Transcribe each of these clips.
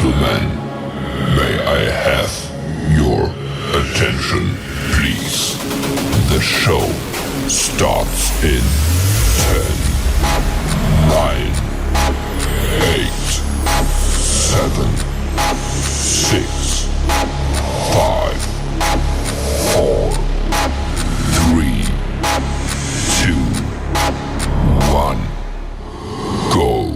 gentlemen, may I have your attention, please? The show starts in 10, 9, 8, 7, 6, 5, 4, 3, 2, 1, go.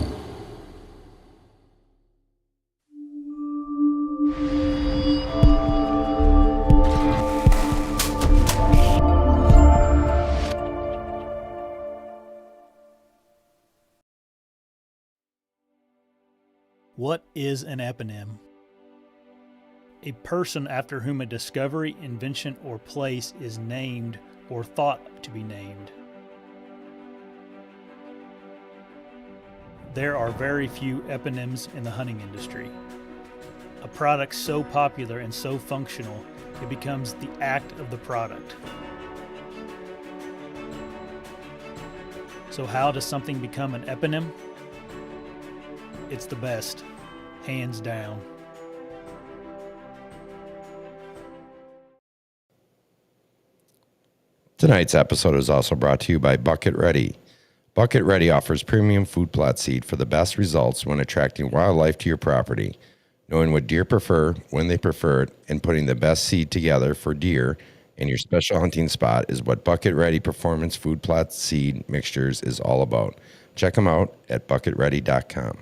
What is an eponym? A person after whom a discovery, invention, or place is named or thought to be named. There are very few eponyms in the hunting industry. A product so popular and so functional, it becomes the act of the product. So how does something become an eponym? It's the best, hands down. Tonight's episode is also brought to you by Bucket Ready. Bucket Ready offers premium food plot seed for the best results when attracting wildlife to your property. Knowing what deer prefer, when they prefer it, and putting the best seed together for deer in your special hunting spot is what Bucket Ready Performance Food Plot Seed Mixtures is all about. Check them out at bucketready.com.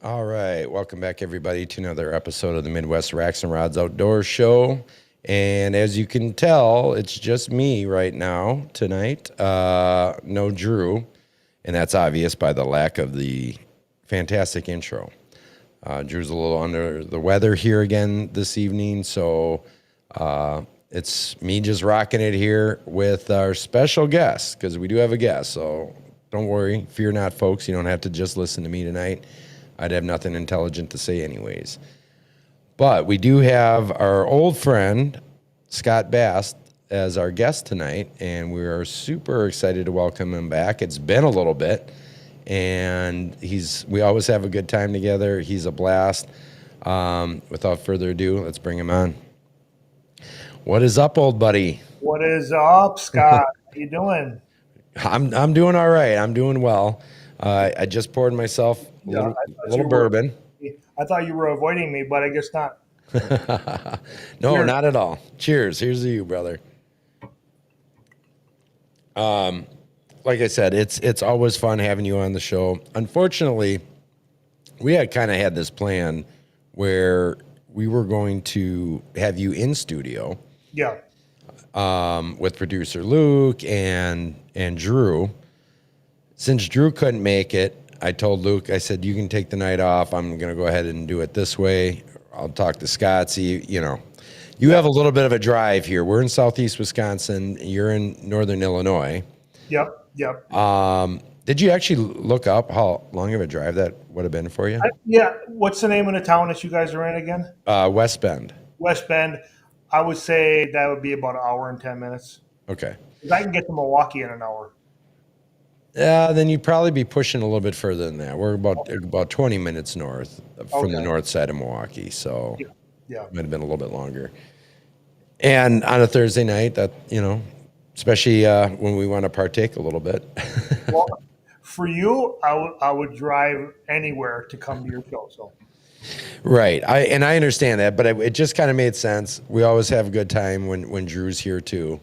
All right, welcome back everybody to another episode of the Midwest Racks and Rods Outdoor Show. And as you can tell, it's just me right now tonight. No Drew, and that's obvious by the lack of the fantastic intro. Drew's a little under the weather here again this evening, so it's me just rocking it here with our special guest, because we do have a guest. So don't worry, fear not, folks. You don't have to just listen to me tonight. I'd have nothing intelligent to say anyways. But we do have our old friend, Scott Bast, as our guest tonight, and we are super excited to welcome him back. It's been a little bit, and we always have a good time together. He's a blast. Without further ado, let's bring him on. What is up, old buddy? What is up, Scott? How you doing? I'm doing all right. I'm doing well. I just poured myself a little bourbon. I thought you were avoiding me, but I guess not. No, Cheers. not at all. Cheers. Here's to you, brother. Like I said, it's always fun having you on the show. Unfortunately, we had this plan where we were going to have you in studio. Yeah. With producer Luke and Drew. Since Drew couldn't make it, I told Luke, I said, you can take the night off. I'm going to go ahead and do it this way. I'll talk to Scott. See, you have a little bit of a drive here. We're in southeast Wisconsin. You're in northern Illinois. Yep. Did you actually look up how long of a drive that would have been for you? Yeah. What's the name of the town that you guys are in again? West Bend. West Bend. I would say that would be about an hour and 10 minutes. Okay. 'Cause I can get to Milwaukee in an hour. Yeah, then you'd probably be pushing a little bit further than that. We're about 20 minutes north from the north side of Milwaukee, so Yeah. It might have been a little bit longer. And on a Thursday night, that especially when we want to partake a little bit. Well, for you, I would drive anywhere to come to your show. So. Right, I understand that, but it just kind of made sense. We always have a good time when Drew's here too.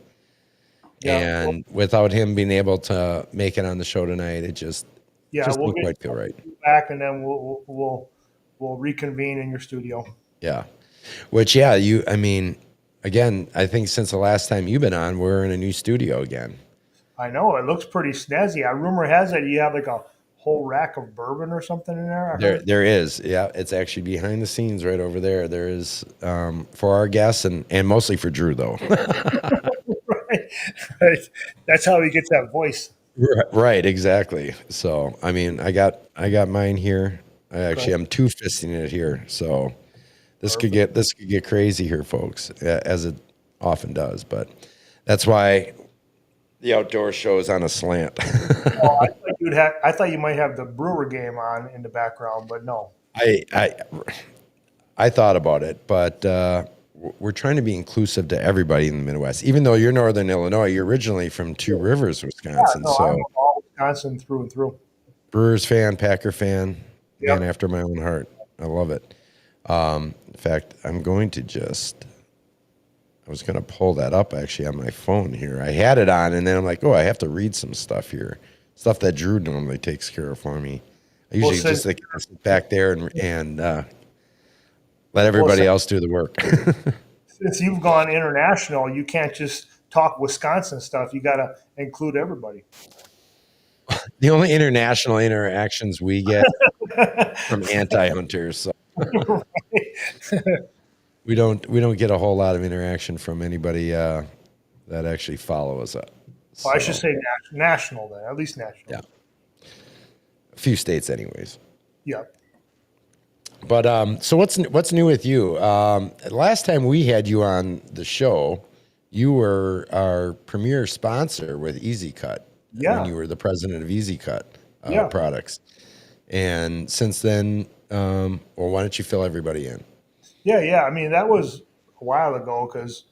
Yeah, and without him being able to make it on the show tonight, it just didn't quite feel right. Back, and then we'll reconvene in your studio. Yeah, which I mean, again, I think since the last time you've been on, we're in a new studio again. I know it looks pretty snazzy. Rumor has it you have like a whole rack of bourbon or something in there. I heard. There is, yeah. It's actually behind the scenes right over there. There is for our guests and mostly for Drew though. Right, right. That's how he gets that voice. Right, exactly. So I mean, I got mine here. I'm two fisting it here. So this could get crazy here, folks, as it often does. But that's why the outdoor show is on a slant. I thought you might have the Brewer game on in the background, but no. I thought about it, but we're trying to be inclusive to everybody in the Midwest. Even though you're Northern Illinois, you're originally from Two Rivers, Wisconsin. Yeah, no, So I'm all Wisconsin through and through. Brewers fan, Packer fan, Yep. man after my own heart. I love it. In fact, I was going to pull that up actually on my phone here. I had it on, and then I'm like, oh, I have to read some stuff here. Stuff that Drew normally takes care of for me. I usually just like sit back there and let everybody else do the work. Since you've gone international, you can't just talk Wisconsin stuff. You got to include everybody. The only international interactions we get from anti-hunters. So. We don't get a whole lot of interaction from anybody that actually follow us up. Well, I should say national then, at least national. Yeah. A few states anyways. Yeah. But so what's new with you? Last time we had you on the show, you were our premier sponsor with EZ KUT. Yeah. When you were the president of EZ KUT Yeah. products. And since then, well, why don't you fill everybody in? Yeah. I mean, that was a while ago because,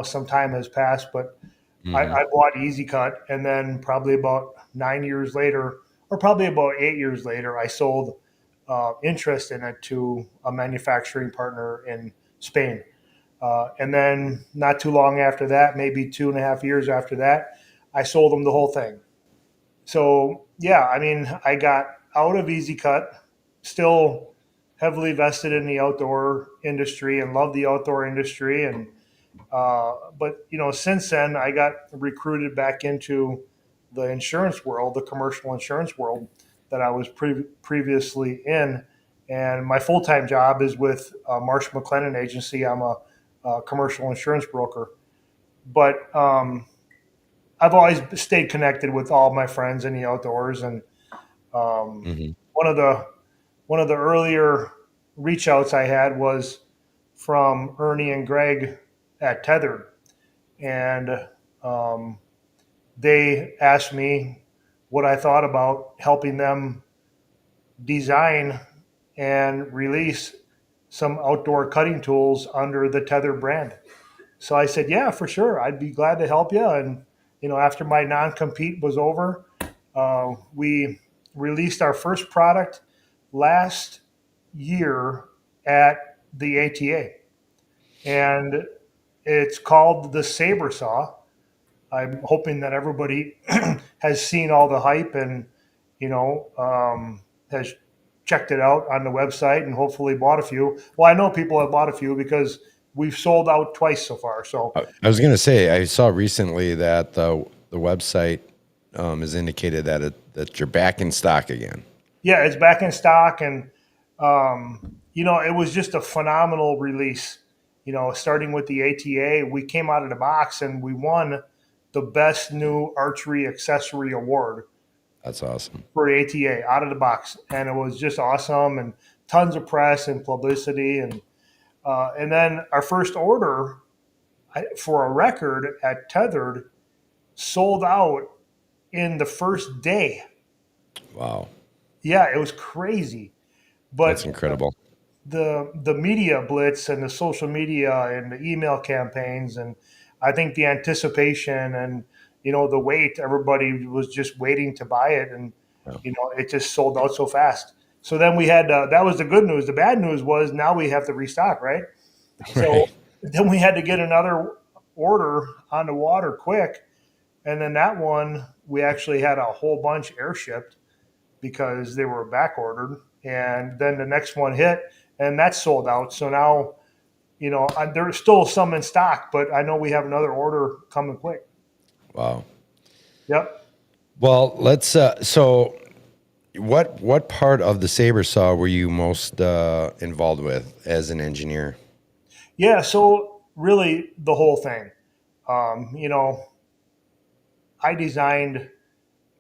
some time has passed, but I bought EZ KUT, and then probably about 9 years later, or probably about 8 years later, I sold interest in it to a manufacturing partner in Spain. And then not too long after that, maybe 2.5 years after that, I sold them the whole thing. So, yeah, I mean, I got out of EZ KUT, still heavily vested in the outdoor industry and love the outdoor industry. And but since then, I got recruited back into the insurance world, the commercial insurance world that I was previously in. And my full-time job is with Marsh McLennan Agency. I'm a commercial insurance broker. But I've always stayed connected with all my friends in the outdoors. And one of the earlier reach outs I had was from Ernie and Greg at Tethrd. And they asked me what I thought about helping them design and release some outdoor cutting tools under the Tethrd brand. So I said, yeah, for sure. I'd be glad to help you. And, after my non-compete was over, we released our first product last year at the ATA. And it's called the SABR Saw. I'm hoping that everybody has seen all the hype and, has checked it out on the website and hopefully bought a few. Well, I know people have bought a few because we've sold out twice so far. So I was going to say, I saw recently that the website has indicated that you're back in stock again. Yeah, it's back in stock. And, it was just a phenomenal release. Starting with the ATA, we came out of the box and we won the best new archery accessory award. That's awesome. For ATA out of the box. And it was just awesome and tons of press and publicity. And then our first order for a record at Tethrd sold out in the first day. Wow. Yeah, it was crazy. But that's incredible. The media blitz and the social media and the email campaigns, and I think the anticipation and the wait, everybody was just waiting to buy it, and it just sold out so fast. So then we had that was the good news. The bad news was now we have to restock, right? So then we had to get another order on the water quick, and then that one we actually had a whole bunch air shipped because they were back ordered, and then the next one hit and that sold out. So now there's still some in stock, but I know we have another order coming quick. Wow. Yep. Well, let's, so what part of the SABR Saw were you most involved with as an engineer? Yeah. So really the whole thing, I designed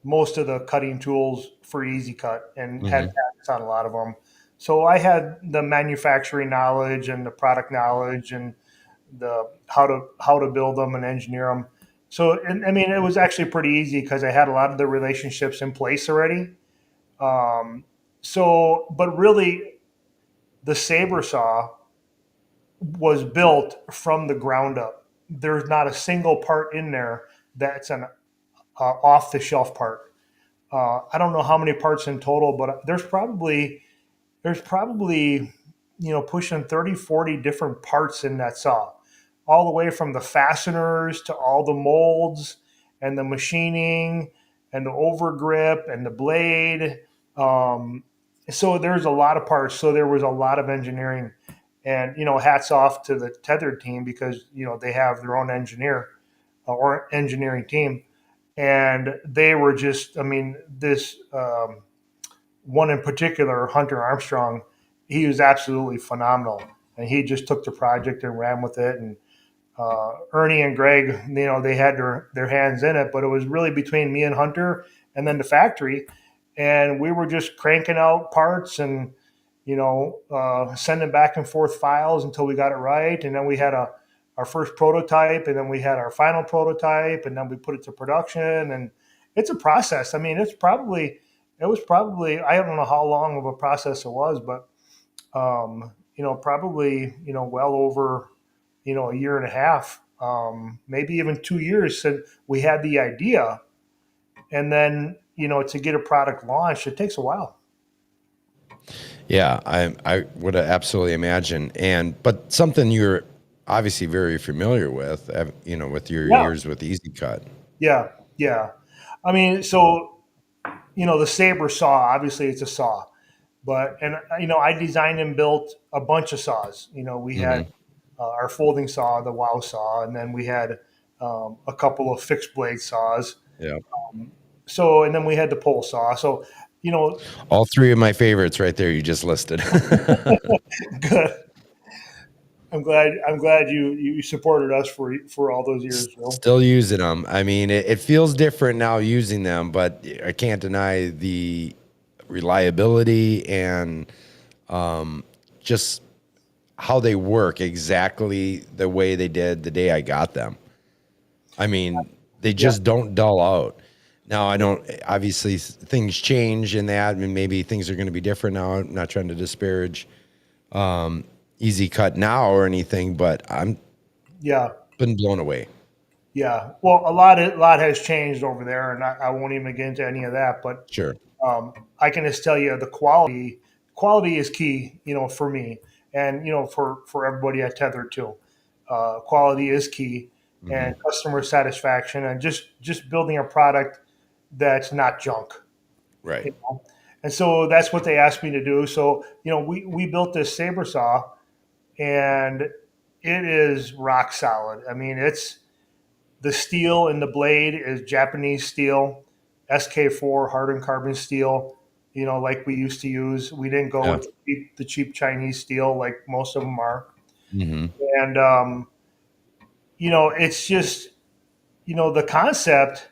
most of the cutting tools for EZ KUT and had Mm-hmm. patents on a lot of them. So I had the manufacturing knowledge and the product knowledge and the how to build them and engineer them. So and, I mean, it was actually pretty easy because I had a lot of the relationships in place already. Um, but really, the saber saw was built from the ground up. There's not a single part in there that's an off the shelf part. I don't know how many parts in total, but there's probably pushing 30, 40 different parts in that saw, all the way from the fasteners to all the molds and the machining and the overgrip and the blade. um, so there's a lot of parts, so there was a lot of engineering. And hats off to the Tethrd team, because they have their own engineer or engineering team. And they were just, I mean, this one in particular, Hunter Armstrong, he was absolutely phenomenal, and he just took the project and ran with it. And Ernie and Greg, they had their hands in it, but it was really between me and Hunter, and then the factory, and we were just cranking out parts and sending back and forth files until we got it right. And then we had our first prototype, and then we had our final prototype, and then we put it to production. And it's a process. I mean, it was probably, I don't know how long of a process it was, but probably well over a year and a half, maybe even 2 years since we had the idea. And then to get a product launched, it takes a while. Yeah, I would absolutely imagine. But something you're obviously very familiar with, with your Yeah. years with EZ KUT. Yeah. I mean, so the SABR saw, obviously it's a saw, but I designed and built a bunch of saws. We had our folding saw, the Wow saw, and then we had a couple of fixed blade saws. Yeah. So, and then we had the pole saw. So, All three of my favorites right there you just listed. good. I'm glad you supported us for all those years, Joe. Still using them. I mean, it feels different now using them, but I can't deny the reliability and just how they work exactly the way they did the day I got them. I mean, they just don't dull out. Now, I don't, obviously things change in that, and maybe things are going to be different now. I'm not trying to disparage EZ KUT now or anything, but I'm been blown away. Yeah. Well, a lot has changed over there, and I won't even get into any of that. But Sure. I can just tell you the quality is key, for me, and for everybody at Tethrd too. Quality is key, and customer satisfaction, and just building a product that's not junk. Right. And so that's what they asked me to do. So we built this saber saw, and it is rock solid. I mean, it's the steel in the blade is Japanese steel, SK4 hardened carbon steel, like we used to use. We didn't go with the cheap Chinese steel like most of them are. And, it's just, the concept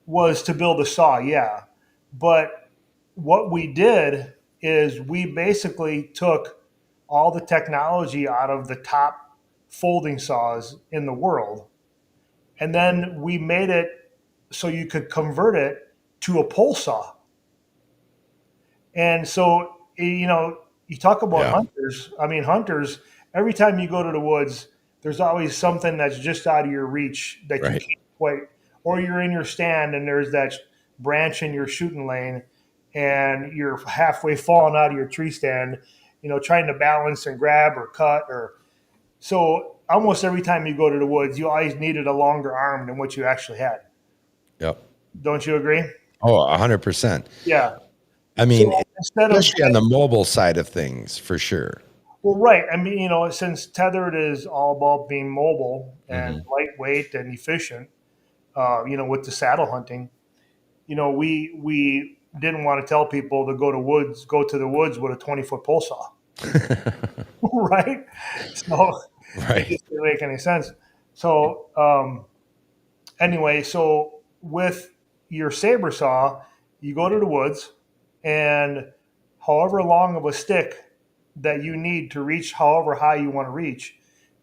was to build a saw, yeah. But what we did is we basically took all the technology out of the top folding saws in the world, and then we made it so you could convert it to a pole saw. And so, you talk about hunters. I mean, hunters, every time you go to the woods, there's always something that's just out of your reach that you can't quite, or you're in your stand and there's that branch in your shooting lane and you're halfway falling out of your tree stand, trying to balance and grab or cut. So almost every time you go to the woods, you always needed a longer arm than what you actually had. Yep. Don't you agree? Oh, 100%. Yeah. I mean, So especially on the mobile side of things, for sure. Well, right. I mean, since Tethrd is all about being mobile and Hmm. lightweight and efficient, with the saddle hunting, we didn't want to tell people to go to the woods with a 20-foot pole saw, right? So it Right. just didn't make any sense. So anyway, so with your saber saw, you go to the woods, and however long of a stick that you need to reach however high you want to reach,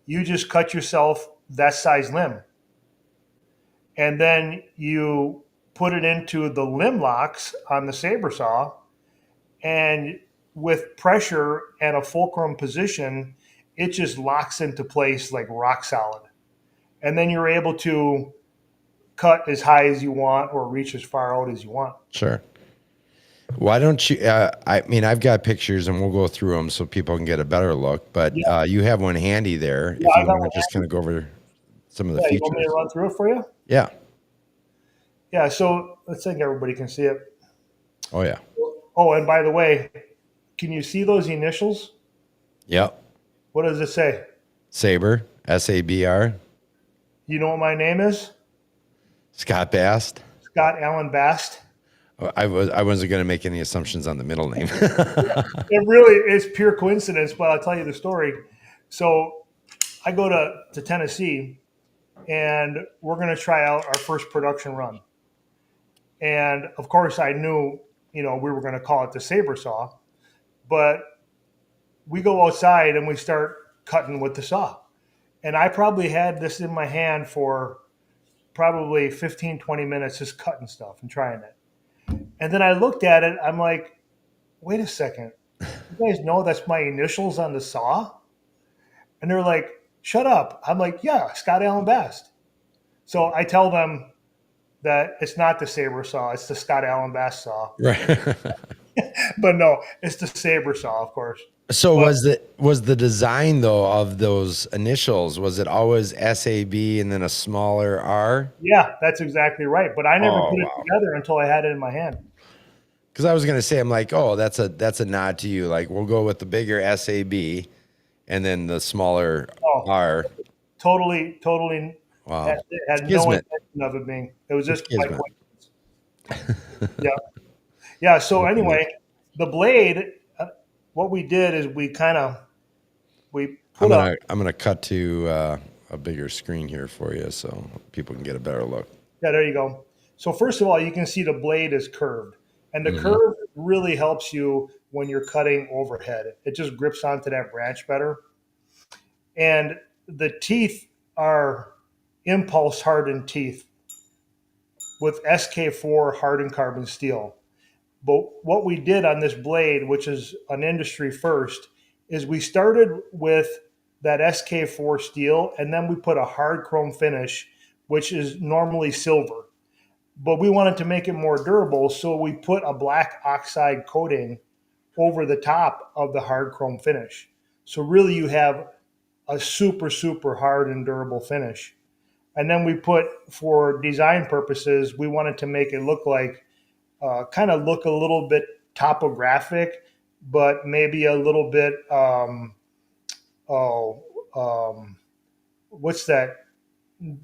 you just cut yourself that size limb. And then you put it into the limb locks on the saber saw, and with pressure and a fulcrum position, it just locks into place like rock solid. And then you're able to cut as high as you want or reach as far out as you want. Sure. Why don't you? I mean, I've got pictures, and we'll go through them so people can get a better look. But Yeah, you have one handy there. yeah, If I you got want to one. just kind of go over some of the Yeah, you want me to features. run through it for you? Yeah. Yeah, so let's think everybody can see it. Oh yeah. Oh, and by the way, can you see those initials? Yep. What does it say? Saber. SABR. You know what my name is? Scott Bast. Scott Allen Bast. I wasn't going to make any assumptions on the middle name. It really is pure coincidence, but I'll tell you the story. So I go to Tennessee, and we're going to try out our first production run. And of course, I knew, we were going to call it the Saber Saw, but we go outside and we start cutting with the saw. And I probably had this in my hand for probably 15, 20 minutes just cutting stuff and trying it. And then I looked at it. I'm like, wait a second. You guys know that's my initials on the saw? And they're like, shut up. I'm like, yeah, Scott Allen Bast. So I tell them that it's not the Saber Saw, it's the Scott Allen Bast saw. Right. But no, it's the Saber Saw, of course. So But was the design though of those initials, was it always SAB and then a smaller R? yeah, that's exactly right. But I never Oh put it wow. together until I had it in my hand. Because I was gonna say, I'm like, oh, that's a nod to you. Like we'll go with the bigger SAB and then the smaller Oh, R. totally Wow. had no Kismet. intention of it being. It was It's just like, kismet. yeah. Yeah. So anyway, the blade, what we did is we put up. I'm gonna cut to a bigger screen here for you so people can get a better look. Yeah, there you go. So first of all, you can see the blade is curved, and the Hmm. curve really helps you when you're cutting overhead. It just grips onto that branch better. And the teeth are impulse hardened teeth with SK4 hardened carbon steel. But what we did on this blade, which is an industry first, is we started with that SK4 steel, and then we put a hard chrome finish, which is normally silver. But we wanted to make it more durable, so we put a black oxide coating over the top of the hard chrome finish. So really you have a super, super hard and durable finish. And then we put, for design purposes, we wanted to make it look like, kind of look a little bit topographic, but maybe a little bit, oh, what's that?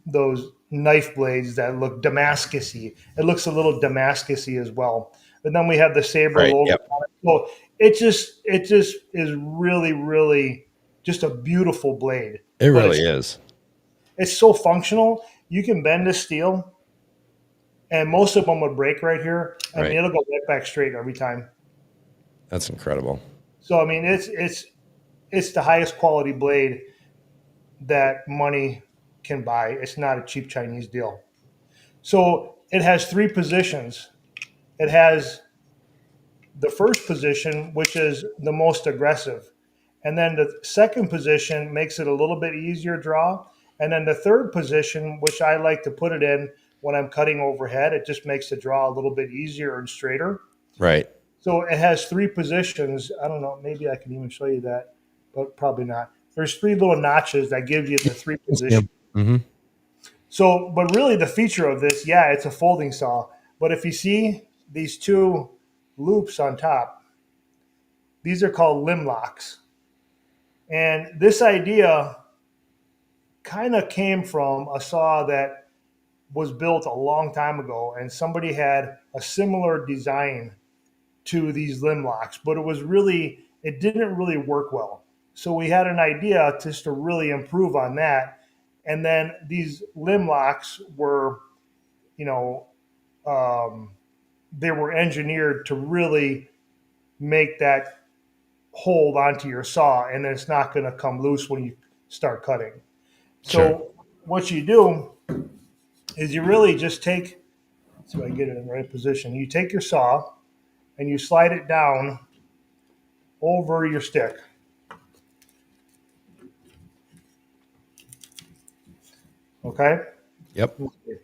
Those knife blades that look Damascusy. It looks a little Damascusy as well. And then we have the Saber Right. logo Yep. on it. So it just is really, really just a beautiful blade. It But really is. it's so functional. You can bend the steel, and most of them would break right here. I mean, Right. it'll go right back straight every time. That's incredible. So I mean, it's the highest quality blade that money can buy. It's not a cheap Chinese deal. So it has three positions. It has the first position, which is the most aggressive. And then the second position makes it a little bit easier draw. And then the third position, which I like to put it in when I'm cutting overhead, it just makes the draw a little bit easier and straighter. Right. So it has three positions. I don't know, maybe I can even show you that, but probably not. There's three little notches that give you the three positions. Mm-hmm. So, but really the feature of this, yeah, it's a folding saw. But if you see these two loops on top, these are called limb locks. And this idea kind of came from a saw that was built a long time ago, and somebody had a similar design to these limb locks, but it didn't really work well. So we had an idea just to really improve on that. And then these limb locks were, you know, they were engineered to really make that hold onto your saw, and it's not going to come loose when you start cutting. So Sure. what you do is you really just take, so I get it in the right position. You take your saw and you slide it down over your stick. Okay? Yep.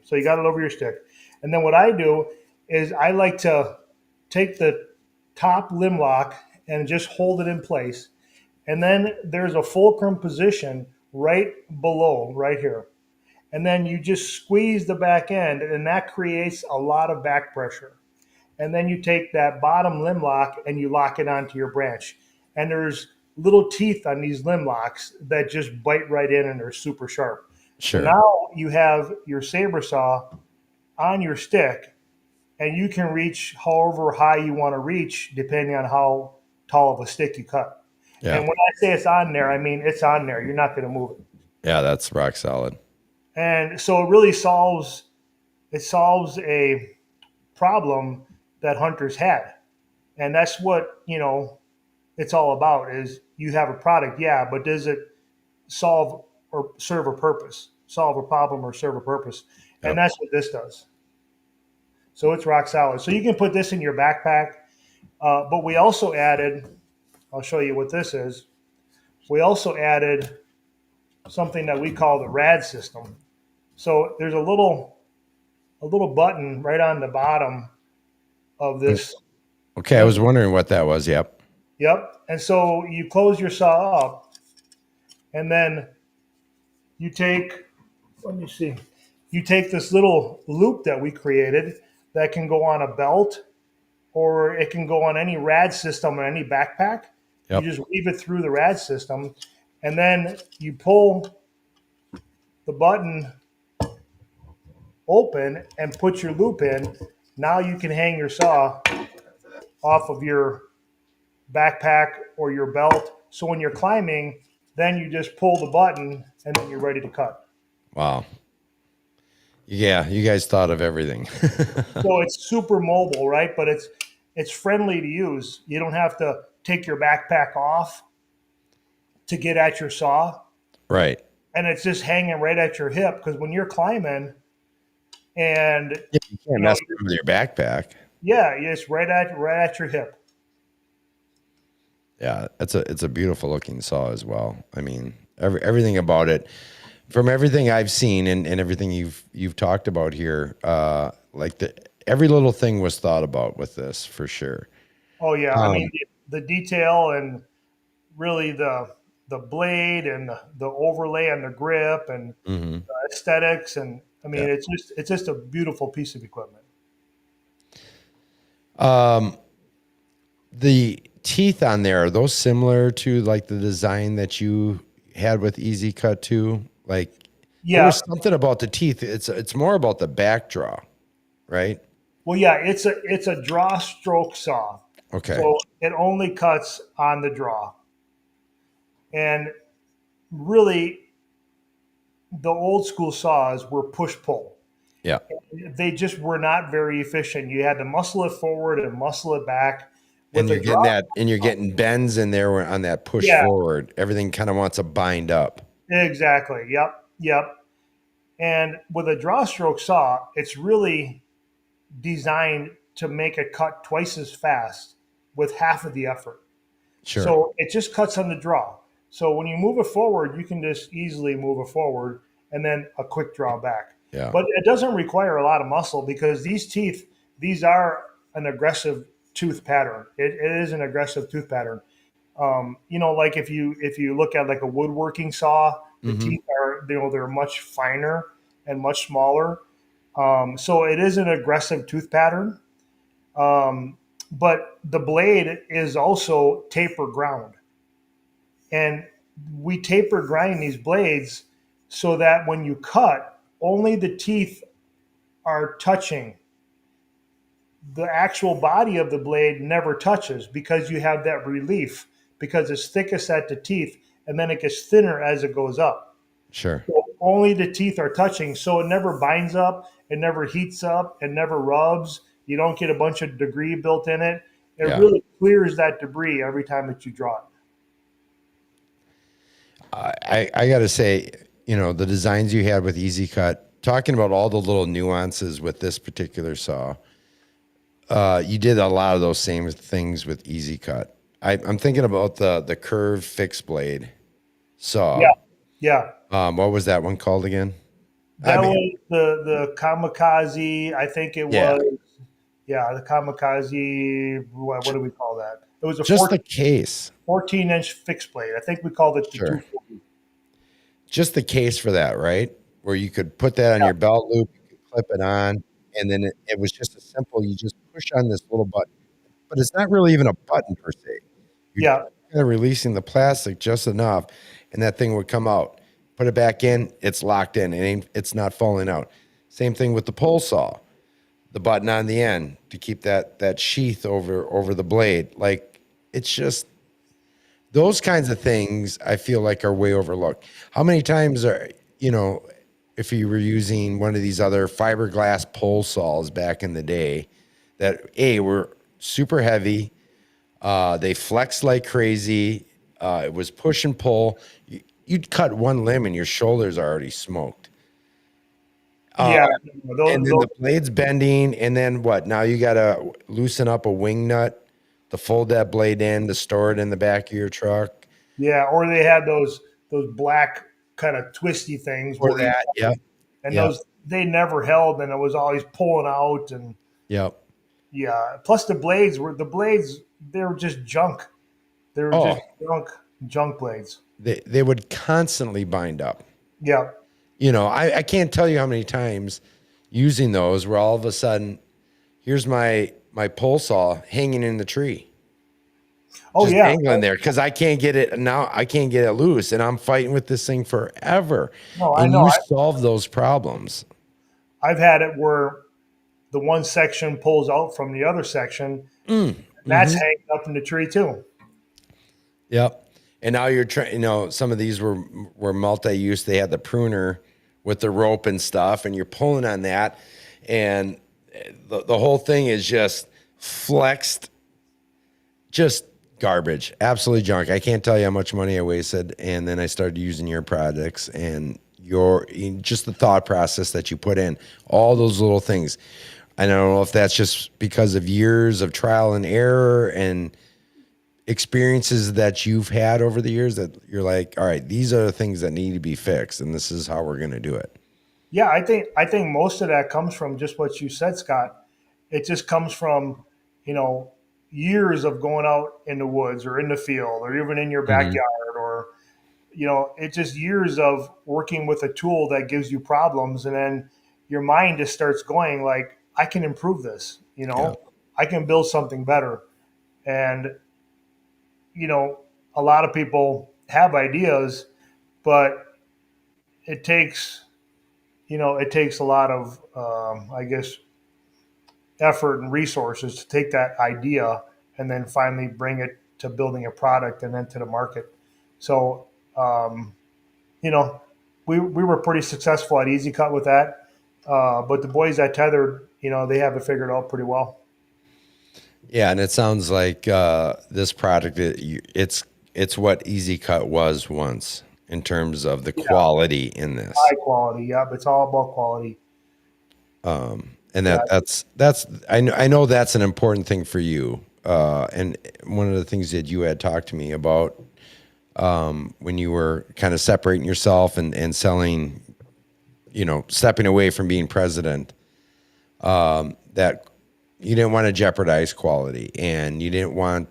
So you got it over your stick. And then what I do is I like to take the top limb lock and just hold it in place. And then there's a fulcrum position right below, right here. And then you just squeeze the back end, and that creates a lot of back pressure. And then you take that bottom limb lock and you lock it onto your branch. And there's little teeth on these limb locks that just bite right in, and they're super sharp. So Sure. now you have your SABR saw on your stick, and you can reach however high you want to reach depending on how tall of a stick you cut. Yeah. And when I say it's on there, I mean it's on there. You're not going to move it. Yeah, that's rock solid. And so it really solves a problem that hunters had. And that's what, it's all about is you have a product, yeah, but does it solve or serve a purpose? Solve a problem or serve a purpose. And Yep. that's what this does. So it's rock solid. So you can put this in your backpack. But we also added, I'll show you what this is. We also added something that we call the RAD system. So there's a little button right on the bottom of this. Okay, I was wondering what that was. Yep. Yep. And so you close your saw up, and then you take, let me see, you take this little loop that we created that can go on a belt, or it can go on any RAD system or any backpack. Yep. You just weave it through the RAD system, and then you pull the button open and put your loop in. Now you can hang your saw off of your backpack or your belt. So when you're climbing, then you just pull the button and then you're ready to cut. Wow. Yeah, you guys thought of everything. So it's super mobile, right? But it's friendly to use. You don't have to take your backpack off to get at your saw. Right. And it's just hanging right at your hip, because when you're climbing and Yeah, you can't mess with your backpack. yeah, it's right at your hip. Yeah, it's a beautiful looking saw as well. I mean, everything about it, from everything I've seen and everything you've talked about here, every little thing was thought about with this for sure. Oh yeah, I mean the detail and really the blade and the overlay and the grip and the aesthetics, and I mean it's just a beautiful piece of equipment. The teeth on there, are those similar to like the design that you had with EZ KUT too? Like, Yeah. there's something about the teeth. It's more about the back draw, right? Well, yeah, it's a draw stroke saw. Okay. So it only cuts on the draw. And really, the old school saws were push pull. Yeah. They just were not very efficient. You had to muscle it forward and muscle it back. And With you're a getting draw, and you're getting bends in there on that push Yeah. forward. Everything kind of wants to bind up. Exactly. Yep. And with a draw stroke saw, it's really designed to make a cut twice as fast with half of the effort. Sure. So it just cuts on the draw. So when you move it forward, you can just easily move it forward and then a quick draw back. Yeah. But it doesn't require a lot of muscle, because these teeth, these are an aggressive tooth pattern. It is an aggressive tooth pattern. Like if you look at like a woodworking saw, the teeth are, they're much finer and much smaller. So it is an aggressive tooth pattern. But the blade is also taper ground. And we taper grind these blades so that when you cut, only the teeth are touching. The actual body of the blade never touches because you have that relief because it's thickest at the teeth and then it gets thinner as it goes up. Sure. So only the teeth are touching. So it never binds up, it never heats up, it never rubs. You don't get a bunch of debris built in it. It really clears that debris every time that you draw it. I got to say, the designs you had with EZ KUT, talking about all the little nuances with this particular saw, you did a lot of those same things with EZ KUT. I'm thinking about the curved fixed blade saw. Yeah. What was that one called again? That was the Kamikaze. I think it was. Yeah, the Kamikaze. What do we call that? It was a just the case, 14-inch fixed blade. I think we called it the 240. Just the case for that, right? Where you could put that on your belt loop, you could clip it on, and then it was just a simple. You just push on this little button, but it's not really even a button per se. You're kind of releasing the plastic just enough, and that thing would come out. Put it back in, it's locked in. It's not falling out. Same thing with the pole saw. The button on the end to keep that sheath over the blade. Like, it's just those kinds of things I feel like are way overlooked. How many times if you were using one of these other fiberglass pole saws back in the day that were super heavy, they flexed like crazy, it was push and pull. You'd cut one limb and your shoulders are already smoked. And then the blade's bending, and then what? Now you got to loosen up a wing nut to fold that blade in to store it in the back of your truck. Yeah, or they had those black kind of twisty things. Or that, those they never held, and it was always pulling out. And plus the blades they were just junk. They were just junk blades. They would constantly bind up. Yeah. I can't tell you how many times using those where all of a sudden, here's my pole saw hanging in the tree. Just dangling there because I can't get it now. I can't get it loose, and I'm fighting with this thing forever. No, I know. You solve those problems. I've had it where the one section pulls out from the other section. And that's hanging up in the tree too. Yep. And now you're trying, some of these were multi-use. They had the pruner with the rope and stuff, and you're pulling on that, and the whole thing is just flexed, just garbage, absolutely junk. I can't tell you how much money I wasted, and then I started using your products and just the thought process that you put in, all those little things. I don't know if that's just because of years of trial and error and experiences that you've had over the years that you're like, all right, these are the things that need to be fixed, and this is how we're going to do it. Yeah, I think most of that comes from just what you said, Scott. It just comes from, years of going out in the woods or in the field or even in your backyard, or, it's just years of working with a tool that gives you problems, and then your mind just starts going like, I can improve this, I can build something better. And a lot of people have ideas, but it takes a lot of, effort and resources to take that idea and then finally bring it to building a product and then to the market. So, we were pretty successful at EZ KUT with that. But the boys at Tethrd, they have it figured out pretty well. Yeah, and it sounds like this product, it's what EZ KUT was once in terms of the quality in this. High quality, yeah. It's all about quality. And that's I know that's an important thing for you. And one of the things that you had talked to me about when you were kind of separating yourself and selling, stepping away from being president, that you didn't want to jeopardize quality, and you didn't want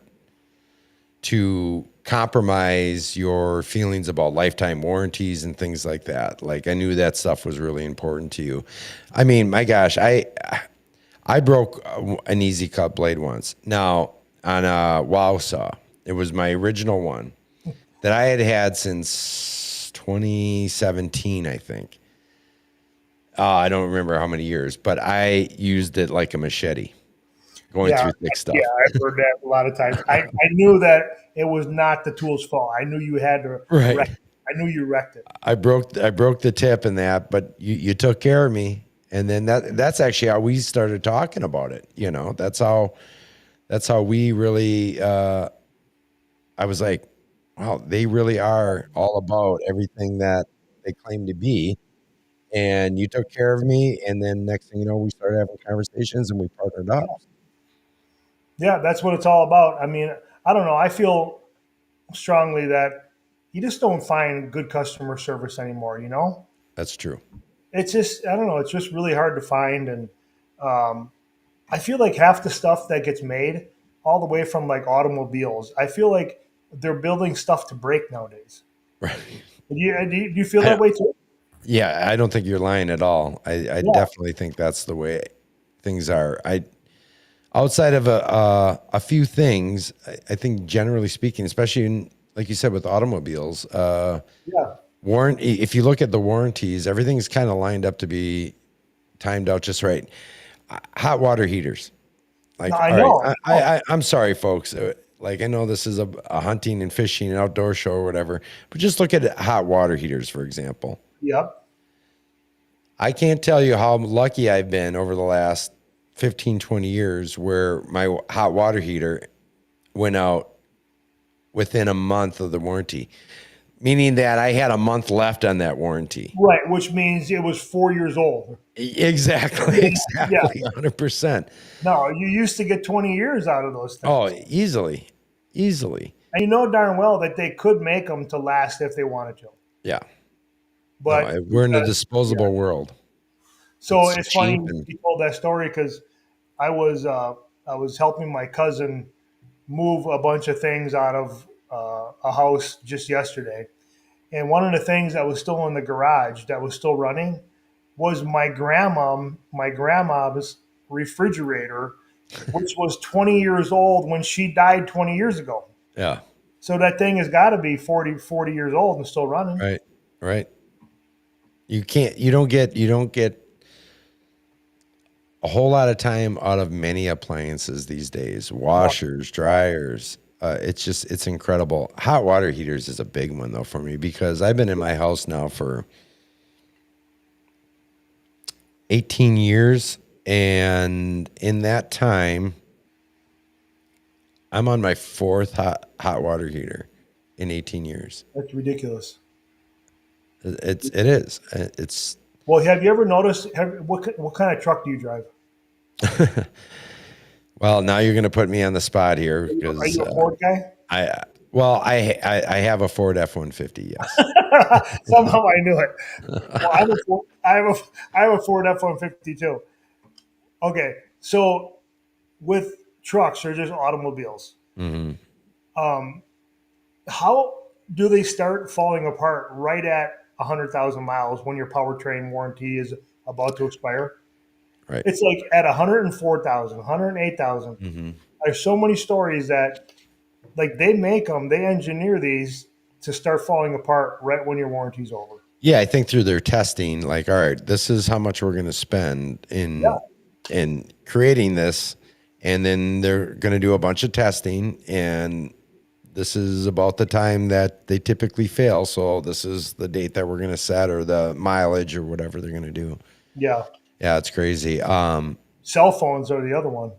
to compromise your feelings about lifetime warranties and things like that. Like, I knew that stuff was really important to you. I mean, my gosh, I broke an EZ KUT blade once. Now, on a wow saw. It was my original one. that I had since 2017, I think. I don't remember how many years, but I used it like a machete, going Yeah, through thick stuff. yeah, I've heard that a lot of times. I knew that it was not the tool's fault. I knew you had to wreck Right. it. I knew you wrecked it. I broke the tip in that, but you took care of me. And then that's actually how we started talking about it. You know, that's how we really, I was like, wow, they really are all about everything that they claim to be. And you took care of me. And then next thing you know, we started having conversations and we partnered up. Yeah, that's what it's all about. I mean, I don't know. I feel strongly that you just don't find good customer service anymore, you know? That's true. It's just, I don't know, it's just really hard to find. And um, I feel like half the stuff that gets made, all the way from like automobiles, I feel like they're building stuff to break nowadays. Right. Do you feel that way too? Yeah, I don't think you're lying at all. I Yeah. definitely think that's the way things are. Outside of a few things, I think generally speaking, especially in, like you said, with automobiles, Yeah. warranty. If you look at the warranties, everything's kind of lined up to be timed out just right. Hot water heaters, like, No, I all know. right, I'm sorry, folks. Like, I know this is a hunting and fishing and outdoor show or whatever, but just look at hot water heaters, for example. Yep. I can't tell you how lucky I've been over the last 15, 20 years where my hot water heater went out within a month of the warranty, meaning that I had a month left on that warranty. Right, which means it was 4 years old. Exactly, Yeah. exactly, 100%. No, you used to get 20 years out of those things. Oh, easily, easily. And you know darn well that they could make them to last if they wanted to. Yeah. But No, we're in a because, disposable world. so It's it's funny cheap and you told that story because I was helping my cousin move a bunch of things out of a house just yesterday, and one of the things that was still in the garage that was still running was my grandma's refrigerator, which was 20 years old when she died 20 years ago. yeah, So that thing has got to be 40 years old and still running. right, right. You don't get a whole lot of time out of many appliances these days. Washers, dryers. It's incredible. Hot water heaters is a big one though for me because I've been in my house now for 18 years. And in that time, I'm on my fourth hot water heater in 18 years. That's ridiculous. It is. It's Well, have you ever noticed what kind of truck do you drive? well, now you're going to put me on the spot here Are because you a Ford guy? I have a Ford F-150. Yes. Somehow I knew it. Well, I have a Ford F-150 too. Okay, so with trucks or just automobiles, Hmm. how do they start falling apart right at 100,000 miles when your powertrain warranty is about to expire? Right. It's like at 104,000, 108,000. Hmm. There's so many stories that like they make them, they engineer these to start falling apart right when your warranty's over. Yeah, I think through their testing, like, all right, this is how much we're going to spend in creating this, and then they're going to do a bunch of testing, and this is about the time that they typically fail. So this is the date that we're going to set, or the mileage, or whatever they're going to do. Yeah. Yeah, it's crazy. Cell phones are the other one.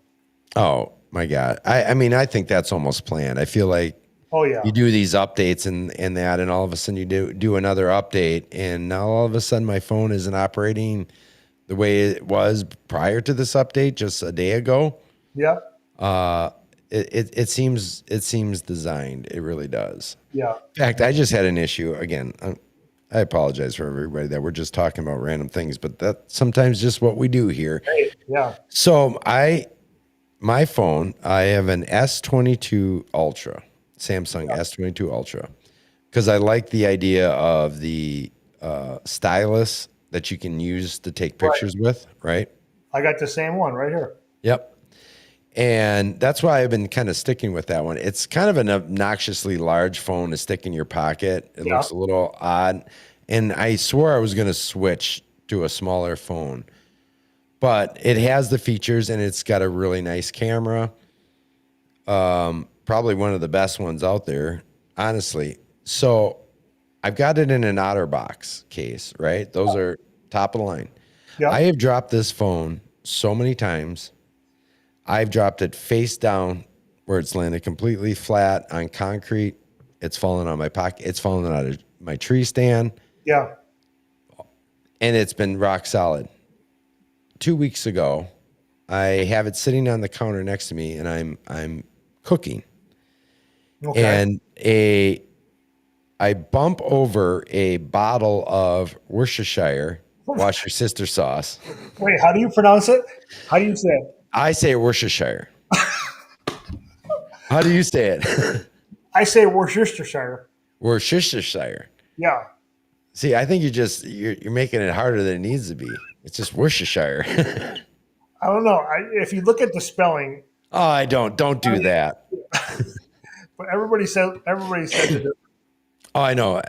Oh my God. I mean, I think that's almost planned. I feel like Oh yeah. you do these updates and that, and all of a sudden you do another update, and now all of a sudden my phone isn't operating the way it was prior to this update just a day ago. Yeah. It seems designed. It really does. Yeah. In fact, I just had an issue again. I apologize for everybody that we're just talking about random things, but that's sometimes just what we do here. Hey, yeah. So my phone, I have an S22 Ultra, Samsung S22 Ultra, because I like the idea of the stylus that you can use to take pictures with, right? I got the same one right here. Yep. And that's why I've been kind of sticking with that one. It's kind of an obnoxiously large phone to stick in your pocket. It Yeah. looks a little odd. And I swore I was going to switch to a smaller phone. But it has the features and it's got a really nice camera. Probably one of the best ones out there, honestly. So I've got it in an OtterBox case, right? Those are top of the line. Yeah. I have dropped this phone so many times. I've dropped it face down where it's landed completely flat on concrete. It's fallen on my pocket. It's fallen out of my tree stand. Yeah. And it's been rock solid. 2 weeks ago, I have it sitting on the counter next to me and I'm cooking. Okay. And I bump over a bottle of Worcestershire wash your sister sauce. Wait, how do you pronounce it? How do you say it? I say Worcestershire. How do you say it? I say Worcestershire. Worcestershire. Yeah. See, I think you're making it harder than it needs to be. It's just Worcestershire. I don't know. If you look at the spelling, Oh, I don't do that. but everybody says it. Oh, I know.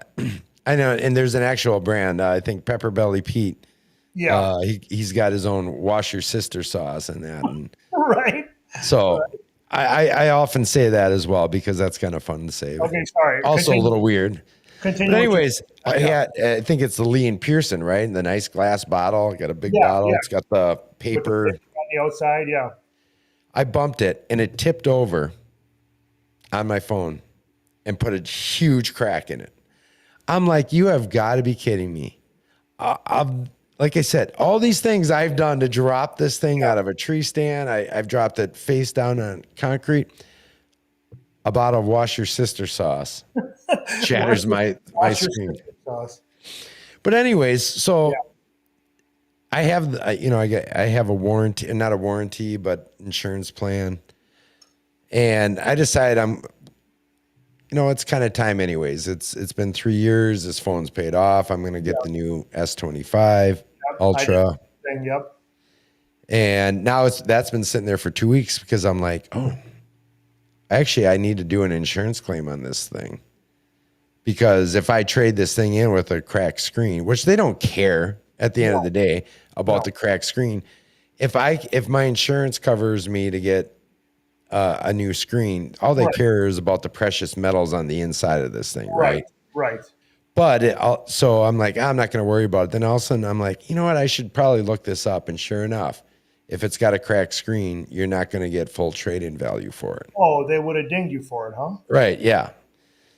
I know. And there's an actual brand. I think Pepper Belly Pete. Yeah. He's got his own wash your sister sauce and that. And Right. so I often say that as well because that's kind of fun to say. Okay. Sorry. Also Continue. a little weird. Continue. But anyways, Yeah. I think it's the Lee and Pearson, right? And the nice glass bottle. Got a big Yeah, bottle. yeah. It's got the With the paper. picture on the outside. Yeah. I bumped it and it tipped over on my phone and put a huge crack in it. I'm like, you have got to be kidding me. Like I said, all these things I've done to drop this thing out of a tree stand. I've dropped it face down on concrete. A bottle of wash your sister sauce shatters my Wash your screen. sister sauce. But anyways, so Yeah. I have, I have a warranty, not a warranty, but insurance plan. And I decided it's kind of time anyways. It's been 3 years. This phone's paid off. I'm going to get the new S25 Yep, Ultra. Yep. And now that's been sitting there for 2 weeks because I'm like, oh, actually, I need to do an insurance claim on this thing. Because if I trade this thing in with a cracked screen, which they don't care at the end of the day about the cracked screen, if my insurance covers me to get a new screen, all they care is about the precious metals on the inside of this thing, right? Right. But so I'm like, I'm not going to worry about it. Then all of a sudden I'm like, you know what? I should probably look this up. And sure enough, if it's got a cracked screen, you're not going to get full trade-in value for it. Oh, they would have dinged you for it, huh? Right. Yeah.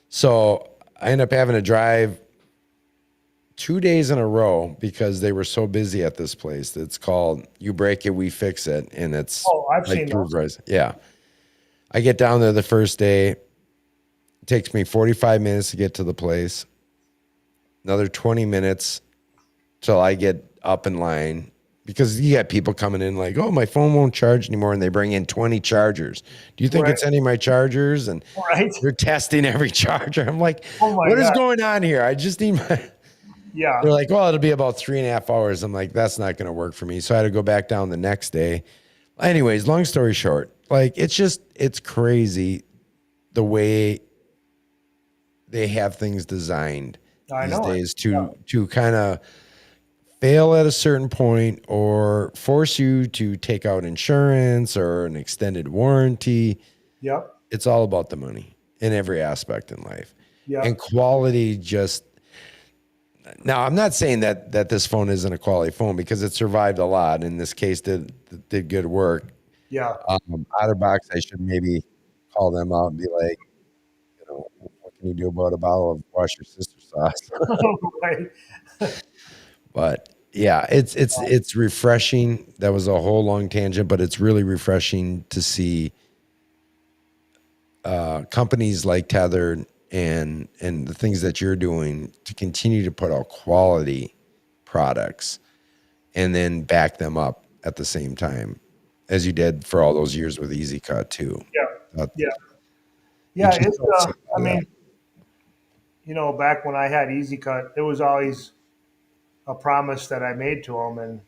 So I end up having to drive 2 days in a row because they were so busy at this place. It's called You Break It, We Fix It. And it's I've seen those. Yeah. I get down there the first day. It takes me 45 minutes to get to the place. Another 20 minutes till I get up in line because you got people coming in like, oh, my phone won't charge anymore. And they bring in 20 chargers. Do you think it's any of my chargers? And they're testing every charger. I'm like, what is going on here? I just need my... Yeah. They're like, well, it'll be about 3.5 hours. I'm like, that's not going to work for me. So I had to go back down the next day. Anyways, long story short, like, it's crazy the way they have things designed these days to kind of fail at a certain point or force you to take out insurance or an extended warranty. Yep. It's all about the money in every aspect in life. Yeah. And quality just... Now, I'm not saying that this phone isn't a quality phone because it survived a lot. In this case, did good work. Yeah. OtterBox, I should maybe call them out and be like, what can you do about a bottle of wash your sister sauce? Right. But yeah, it's refreshing. That was a whole long tangent, but it's really refreshing to see companies like Tethrd and the things that you're doing to continue to put out quality products and then back them up at the same time as you did for all those years with EZ KUT too. Yeah. It's I mean, back when I had EZ KUT, it was always a promise that I made to them, and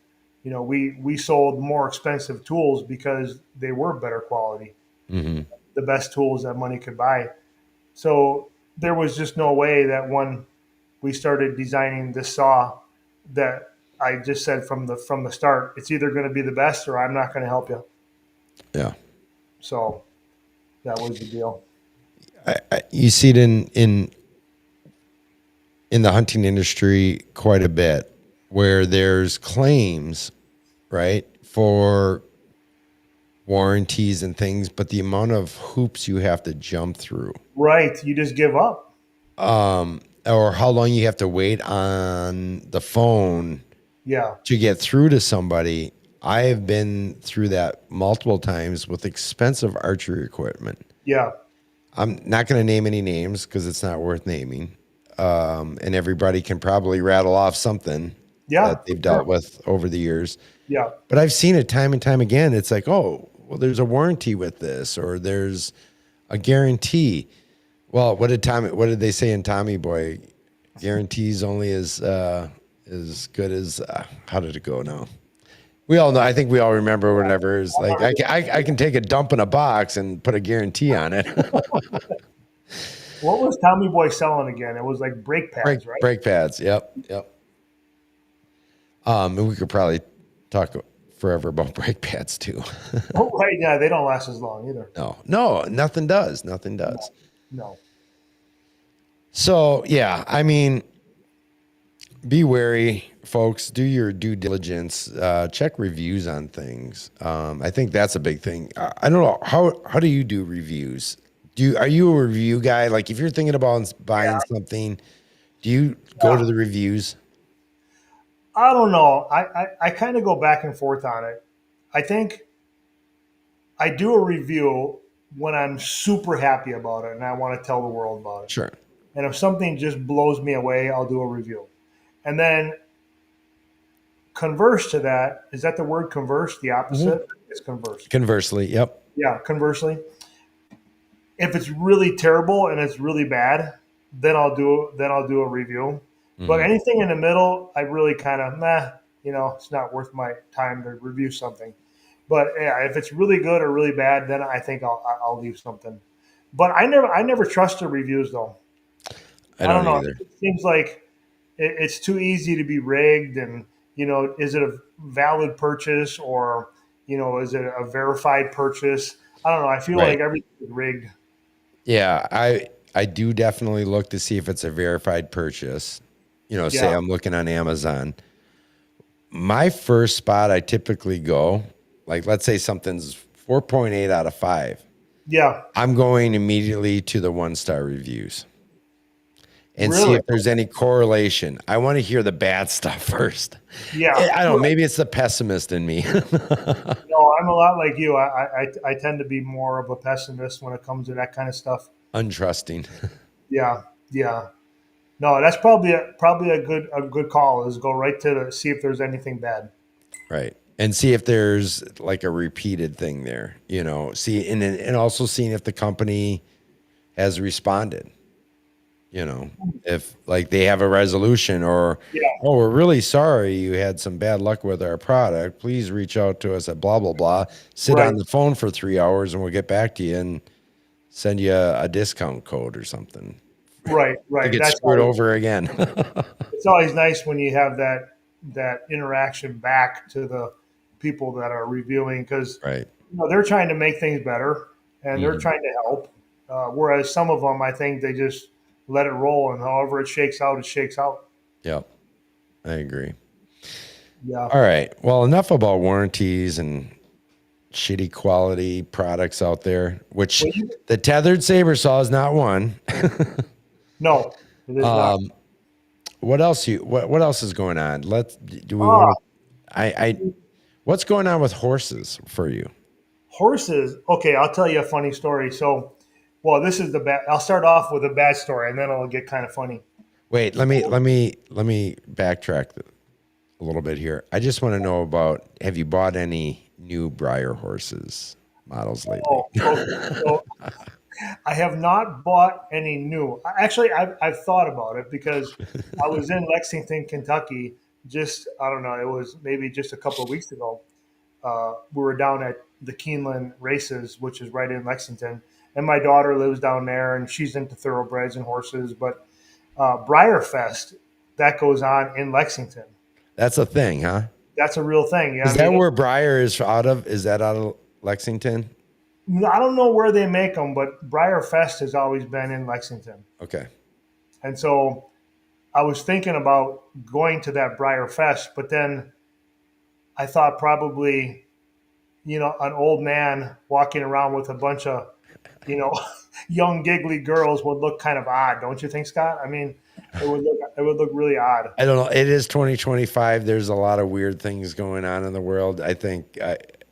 we sold more expensive tools because they were better quality, the best tools that money could buy. So there was just no way that when we started designing this saw, that I just said from the start, it's either going to be the best or I'm not going to help you. Yeah. So that was the deal. You see it in the hunting industry quite a bit, where there's claims, right, for warranties and things, but the amount of hoops you have to jump through, Right. You just give up. or how long you have to wait on the phone Yeah. to get through to somebody. I have been through that multiple times with expensive archery equipment. Yeah. I'm not going to name any names because it's not worth naming. And everybody can probably rattle off something Yeah. that they've dealt with over the years. Yeah. But I've seen it time and time again. It's like, oh, well, there's a warranty with this, or there's a guarantee. Well, what did they say in Tommy Boy? Guarantees only as good as how did it go now? We all know. I think we all remember whatever is like. I can take a dump in a box and put a guarantee on it. What was Tommy Boy selling again? It was like brake pads, right? Brake pads. Yep. And we could probably talk forever about brake pads too. Oh, right. Yeah. They don't last as long either. No, nothing does. No. So yeah, I mean, be wary, folks. Do your due diligence. Check reviews on things. I think that's a big thing. I don't know how do you do reviews? Are you a review guy? Like if you're thinking about buying something, do you go to the reviews? I don't know. I kind of go back and forth on it. I think I do a review when I'm super happy about it and I want to tell the world about it. Sure. And if something just blows me away, I'll do a review. And then converse to that, is that the word converse? The opposite is converse. Conversely, yep. Yeah, conversely. If it's really terrible and it's really bad, then I'll do a review. But anything in the middle, I really kind of it's not worth my time to review something. But yeah, if it's really good or really bad, then I think I'll leave something. But I never trust the reviews though. I don't know. either. It seems like it's too easy to be rigged, and is it a valid purchase or is it a verified purchase? I don't know. I feel like everything is rigged. Yeah, I do definitely look to see if it's a verified purchase. Say I'm looking on Amazon. My first spot I typically go, like let's say something's 4.8 out of 5. Yeah. I'm going immediately to the 1-star reviews and Really? see if there's any correlation. I want to hear the bad stuff first. Yeah. I don't know. Maybe it's the pessimist in me. No, I'm a lot like you. I tend to be more of a pessimist when it comes to that kind of stuff. Untrusting. Yeah. Yeah. No, that's probably a good call is go right to see if there's anything bad. Right. And see if there's like a repeated thing there, see, and also seeing if the company has responded, if like they have a resolution or, oh, we're really sorry you had some bad luck with our product. Please reach out to us at blah, blah, blah. Sit on the phone for 3 hours and we'll get back to you and send you a discount code or something. Right. To get screwed over again. It's always nice when you have that interaction back to the people that are reviewing because they're trying to make things better and they're trying to help. Whereas some of them, I think they just let it roll and however it shakes out, it shakes out. Yep. I agree. Yeah. All right. Well, enough about warranties and shitty quality products out there, which the Tethrd SABR Saw is not one. No, it is not. What else is going on? What's going on with horses for you? Horses. Okay, I'll tell you a funny story. So, this is the bad. I'll start off with a bad story, and then it'll get kind of funny. Wait, let me backtrack a little bit here. I just want to know about, have you bought any new Breyer horses models lately? So I have not bought any new. Actually, I've thought about it because I was in Lexington, Kentucky just I don't know. It was maybe just a couple of weeks ago. We were down at the Keeneland races, which is right in Lexington, and my daughter lives down there, and she's into thoroughbreds and horses. But Briarfest that goes on in Lexington. That's a thing, huh? That's a real thing. Is that where Briar is out of? Is that out of Lexington? I don't know where they make them, but Briarfest has always been in Lexington. Okay. And so I was thinking about going to that Briarfest, but then I thought probably, an old man walking around with a bunch of, young giggly girls would look kind of odd, don't you think, Scott? I mean, it would look really odd. I don't know. It is 2025. There's a lot of weird things going on in the world. I think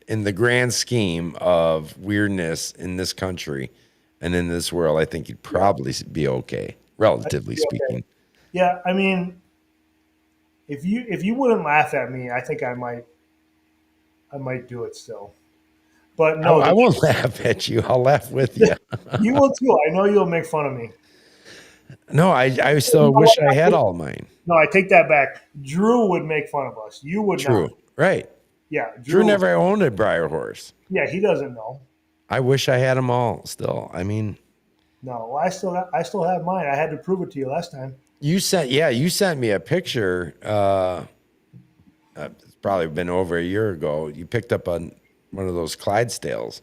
in the grand scheme of weirdness in this country and in this world, I think you'd probably be okay, relatively speaking. Okay. Yeah, I mean, if you wouldn't laugh at me, I think I might do it still. But no, I won't laugh at you. I'll laugh with you. you will too. I know you'll make fun of me. No, I still wish I had all mine. No, I take that back. Drew would make fun of us. You would True. not. Right. Yeah. Drew never owned a Briar horse. Yeah, he doesn't know. I wish I had them all still. I mean, no, I still have mine. I had to prove it to you last time. You sent me a picture. It's probably been over a year ago. You picked up one of those Clydesdales.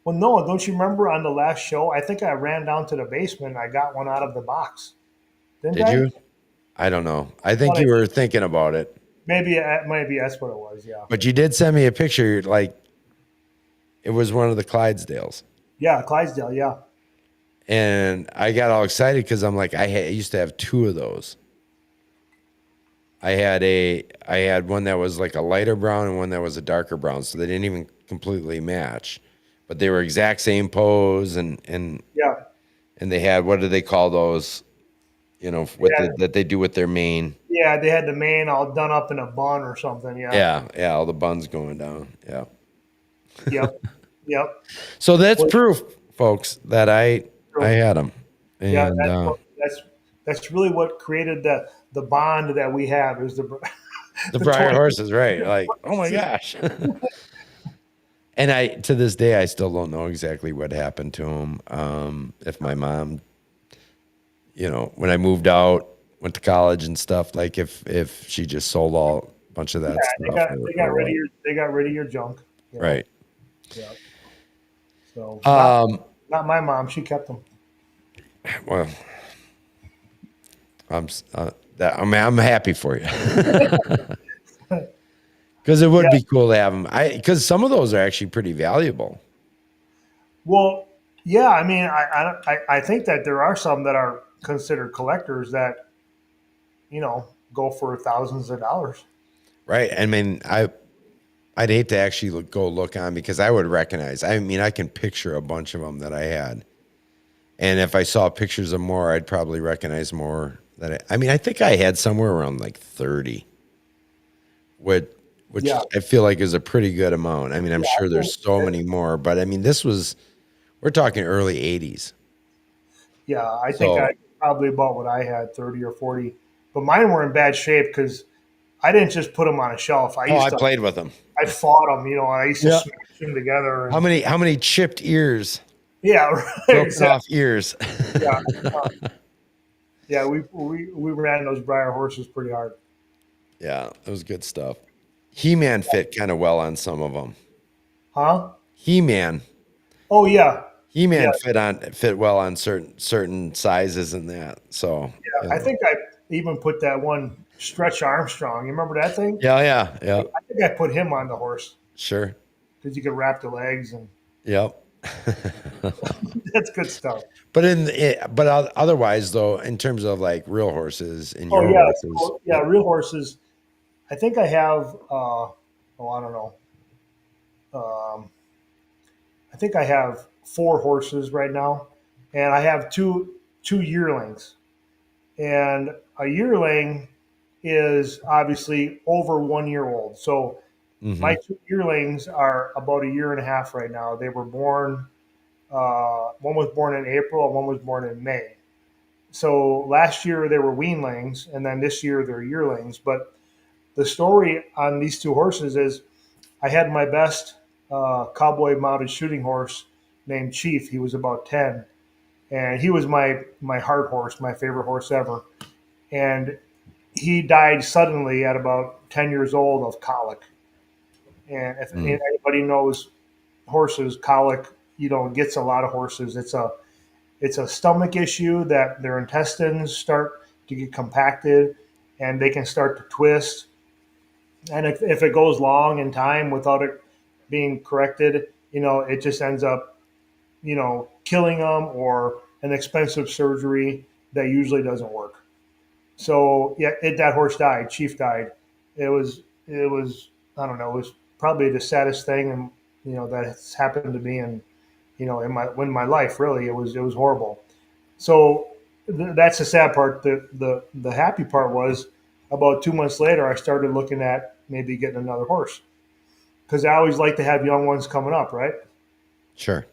Well, no, don't you remember on the last show? I think I ran down to the basement and I got one out of the box. Did you? I don't know. I think you were thinking about it. Maybe that's what it was, yeah. But you did send me a picture, like it was one of the Clydesdales. Yeah, Clydesdale, yeah. And I got all excited because I'm like, I used to have two of those. I had one that was like a lighter brown and one that was a darker brown, so they didn't even completely match, but they were exact same pose and yeah. And they had, what do they call those? That they do with their mane. Yeah, they had the mane all done up in a bun or something. Yeah. Yeah, all the buns going down. Yeah. Yep. So that's proof, folks, that I had them. And, yeah, that's really what created the bond that we have is the Briar horses, right? Like, oh my gosh. And to this day, I still don't know exactly what happened to them. If my mom, when I moved out, went to college and stuff, like if she just sold a bunch of that stuff. They got rid of your junk. Right. Yeah. So not my mom. She kept them. Well, I'm happy for you. Because it would be cool to have them. Because some of those are actually pretty valuable. Well, yeah. I mean, I think that there are some that are considered collectors that, go for thousands of dollars. Right. I mean, I'd hate to actually go look on because I would recognize. I mean, I can picture a bunch of them that I had. And if I saw pictures of more, I'd probably recognize more. I think I had somewhere around like 30. Which I feel like is a pretty good amount. I mean, I'm sure there's so many more, but I mean, we're talking early 80s. Yeah, I think I probably bought what I had, 30 or 40, but mine were in bad shape because I didn't just put them on a shelf. I played with them. I fought them, I used to smash them together. How many chipped ears? Yeah, right. Broken off ears. Yeah. Yeah, we ran those Briar horses pretty hard. Yeah, it was good stuff. He-Man fit kind of well on some of them. Huh? He-Man. Oh yeah. He-Man fit well on certain sizes and that. So yeah, I think I even put that one Stretch Armstrong. You remember that thing? Yeah. I think I put him on the horse. Sure. Because you could wrap the legs and. Yep. That's good stuff. But otherwise though, in terms of like real horses and your horses. Real horses. I think I have. I don't know. I think I have 4 horses right now, and I have two yearlings. And a yearling is obviously over 1 year old. So my 2 yearlings are about a year and a half right now. They were born. One was born in April, and one was born in May. So last year they were weanlings, and then this year they're yearlings. But the story on these two horses is I had my best cowboy mounted shooting horse named Chief. He was about 10, and he was my heart horse, my favorite horse ever. And he died suddenly at about 10 years old of colic. And if anybody knows horses, colic, gets a lot of horses. It's a stomach issue that their intestines start to get compacted and they can start to twist. And if it goes long in time without it being corrected, it just ends up, killing them or an expensive surgery that usually doesn't work. So yeah, that horse died. Chief died. It was I don't know. It was probably the saddest thing, and that's happened to me, and in my life. Really, it was horrible. So that's the sad part. The happy part was about 2 months later, I started looking at maybe getting another horse because I always like to have young ones coming up, right? Sure.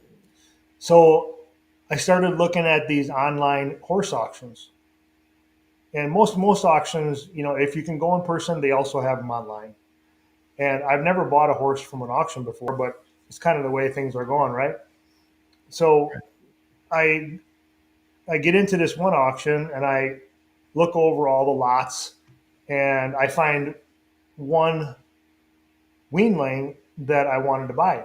So I started looking at these online horse auctions. And most auctions, if you can go in person, they also have them online. And I've never bought a horse from an auction before, but it's kind of the way things are going, right? So I I get into this one auction and I look over all the lots and I find one weanling that I wanted to buy.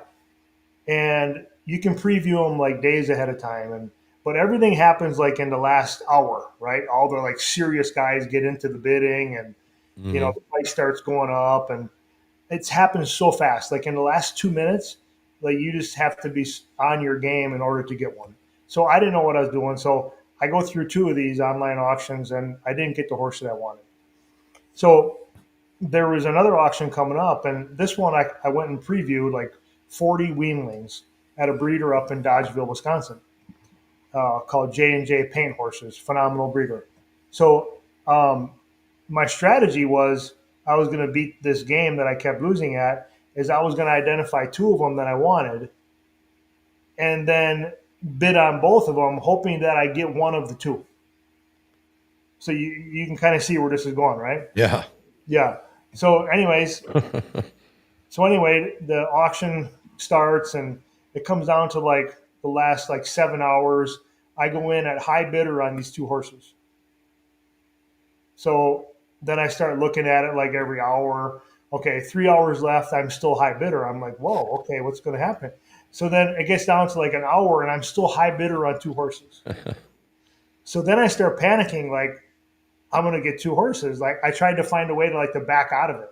And you can preview them like days ahead of time, but everything happens like in the last hour, right? All the like serious guys get into the bidding, and the price starts going up, and it's happened so fast. Like in the last 2 minutes, like you just have to be on your game in order to get one. So I didn't know what I was doing. So I go through two of these online auctions, and I didn't get the horse that I wanted. So there was another auction coming up, and this one I went and previewed like 40 weanlings at a breeder up in Dodgeville, Wisconsin, called J&J Paint Horses. Phenomenal breeder. So my strategy was I was going to beat this game that I kept losing at. Is I was going to identify two of them that I wanted, and then bid on both of them, hoping that I get one of the two. So you can kind of see where this is going, right? Yeah. Yeah. So, anyways, the auction starts and it comes down to like the last like 7 hours. I go in at high bidder on these two horses. So then I start looking at it like every hour. Okay, 3 hours left. I'm still high bidder. I'm like, whoa, okay, what's going to happen? So then it gets down to like an hour and I'm still high bidder on two horses. So then I start panicking, like, I'm going to get two horses. Like I tried to find a way to back out of it.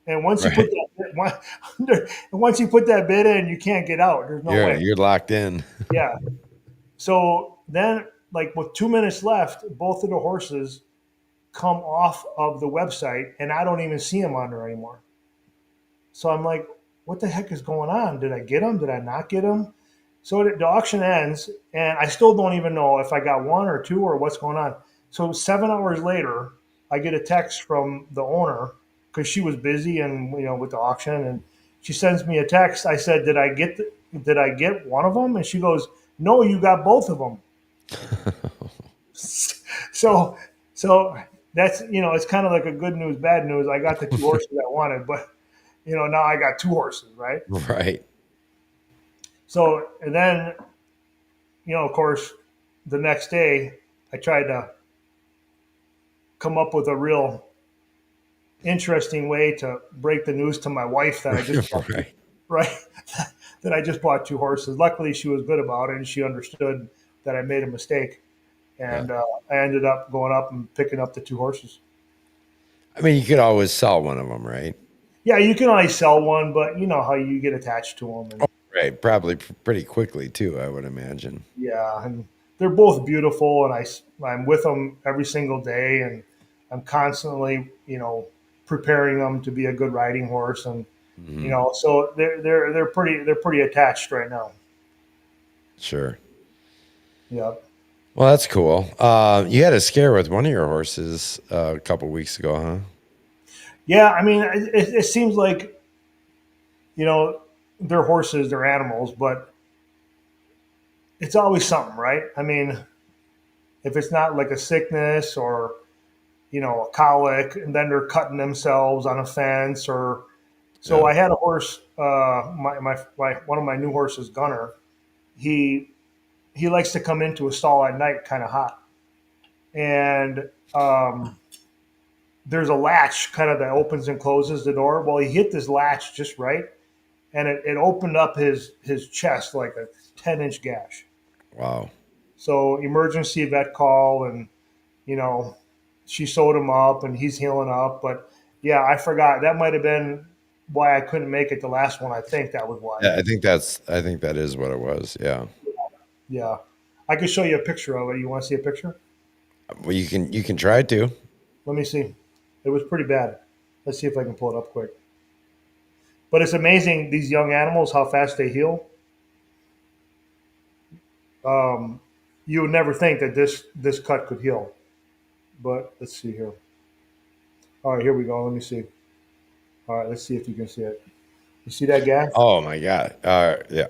And once you put that bid in, you can't get out. There's no way. You're locked in. Yeah. So then, like with 2 minutes left, both of the horses come off of the website, and I don't even see them on there anymore. So I'm like, what the heck is going on? Did I get them? Did I not get them? So the auction ends, and I still don't even know if I got one or two or what's going on. So 7 hours later, I get a text from the owner because she was busy and with the auction, and she sends me a text. I said, "Did I get one of them?" And she goes, "No, you got both of them." so that's it's kind of like a good news, bad news. I got the two horses I wanted, but now I got two horses, right? Right. So and then of course, the next day I tried to come up with a real interesting way to break the news to my wife that I just right that I just bought two horses. Luckily, she was good about it and she understood that I made a mistake, and I ended up going up and picking up the two horses. I mean, you could always sell one of them, right? Yeah, you can always sell one, but you know how you get attached to them. And, right, probably pretty quickly too, I would imagine. Yeah, and they're both beautiful, and I'm with them every single day, and I'm constantly preparing them to be a good riding horse, and so they're pretty attached right now. Sure. Yeah. Well, that's cool. You had a scare with one of your horses a couple weeks ago, huh? Yeah, I mean, it seems like they're horses, they're animals, but it's always something, right? I mean, if it's not like a sickness or a colic, and then they're cutting themselves on a fence or. So Yeah. I had a horse. My one of my new horses, Gunner. He he likes to come into a stall at night, kind of hot, and there's a latch kind of that opens and closes the door. Well, he hit this latch just right, and it opened up his chest like a 10-inch gash. Wow. So emergency vet call, and you know, she sewed him up, and he's healing up. But yeah, I forgot that might have been why I couldn't make it the last one. I think that was why. Yeah, I think that is what it was. Yeah. Yeah, I could show you a picture of it. You want to see a picture? Well, you can try to. Let me see. It was pretty bad. Let's see if I can pull it up quick. But it's amazing these young animals how fast they heal. Um, you would never think that this cut could heal. But let's see here. All right, here we go. Let me see. All right, let's see if you can see it. You see that gash? Oh my God. Yeah.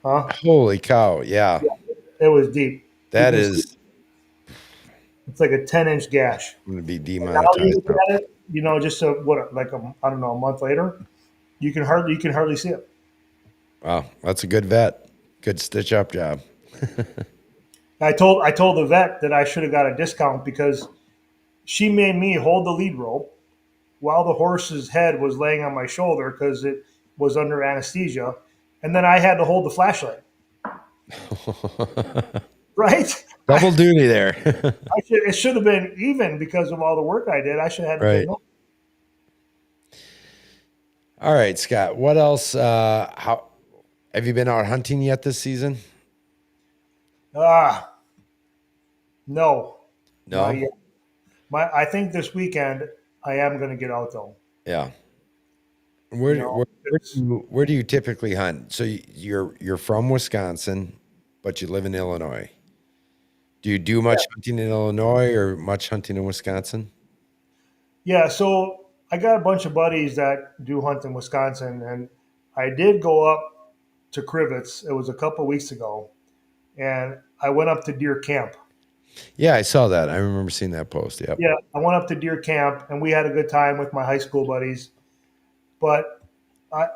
Huh? Holy cow. Yeah. It was deep. You That can see is, it's like a 10-inch gash. I'm going to be Now you demonetized. look at it, just I don't know, a month later, you can hardly see it. Wow. That's a good vet. Good stitch up job. I told the vet that I should have got a discount because she made me hold the lead rope while the horse's head was laying on my shoulder because it was under anesthesia, and then I had to hold the flashlight. Right? Double duty there. It should have been even because of all the work I did. I should have had to pay Right. more. All right, Scott. What else? How have you been out hunting yet this season? Ah, no, not No. yet. I think this weekend I am going to get out though. Yeah. You know, it's, Where do you typically hunt? So you're from Wisconsin, but you live in Illinois. Do you do much hunting in Illinois or much hunting in Wisconsin? yeah. So I got a bunch of buddies that do hunt in Wisconsin, and I did go up to Crivets. It was a couple weeks ago, and I went up to deer camp. Yeah, I saw that. I remember seeing that post. Yep. Yeah, I went up to deer camp, and we had a good time with my high school buddies. But I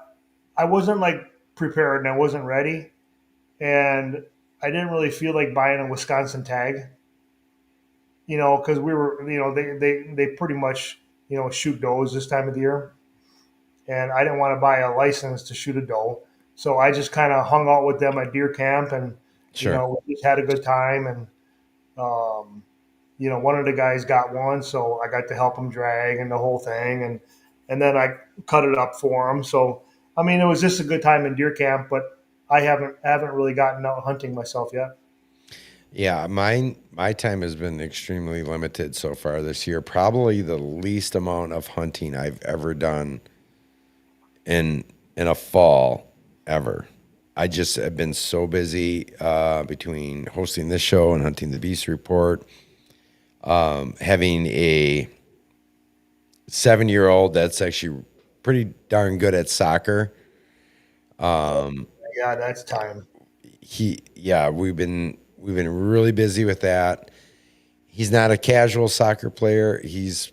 I wasn't like prepared, and I wasn't ready, and I didn't really feel like buying a Wisconsin tag. Because we were, they pretty much, shoot does this time of the year, and I didn't want to buy a license to shoot a doe, so I just kind of hung out with them at deer camp, and Sure. we just had a good time, and um, one of the guys got one, so I got to help him drag and the whole thing, and then I cut it up for him. So I mean, it was just a good time in deer camp, but I haven't really gotten out hunting myself yet. Yeah, my time has been extremely limited so far this year. Probably the least amount of hunting I've ever done in a fall ever. I just have been so busy between hosting this show and hunting the Beast Report, having a 7-year-old that's actually pretty darn good at soccer. Yeah, that's time. We've been really busy with that. He's not a casual soccer player. He's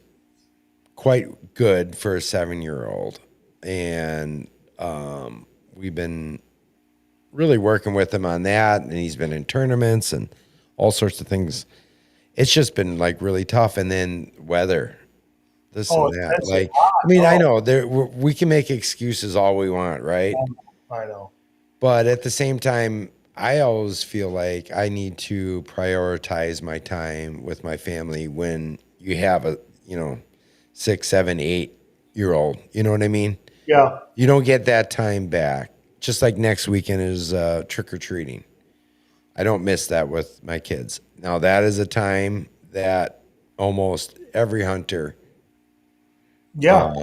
quite good for a 7-year-old, and we've been really working with him on that. And he's been in tournaments and all sorts of things. It's just been like really tough. And then weather, this Oh, and that. it's Like, hot. I mean, I Oh, know we can make excuses all we want, right? I know. But at the same time, I always feel like I need to prioritize my time with my family when you have a, 6, 7, 8-year old. You know what I mean? Yeah. You don't get that time back. Just like next weekend is trick or treating. I don't miss that with my kids. Now, that is a time that almost every hunter Yeah.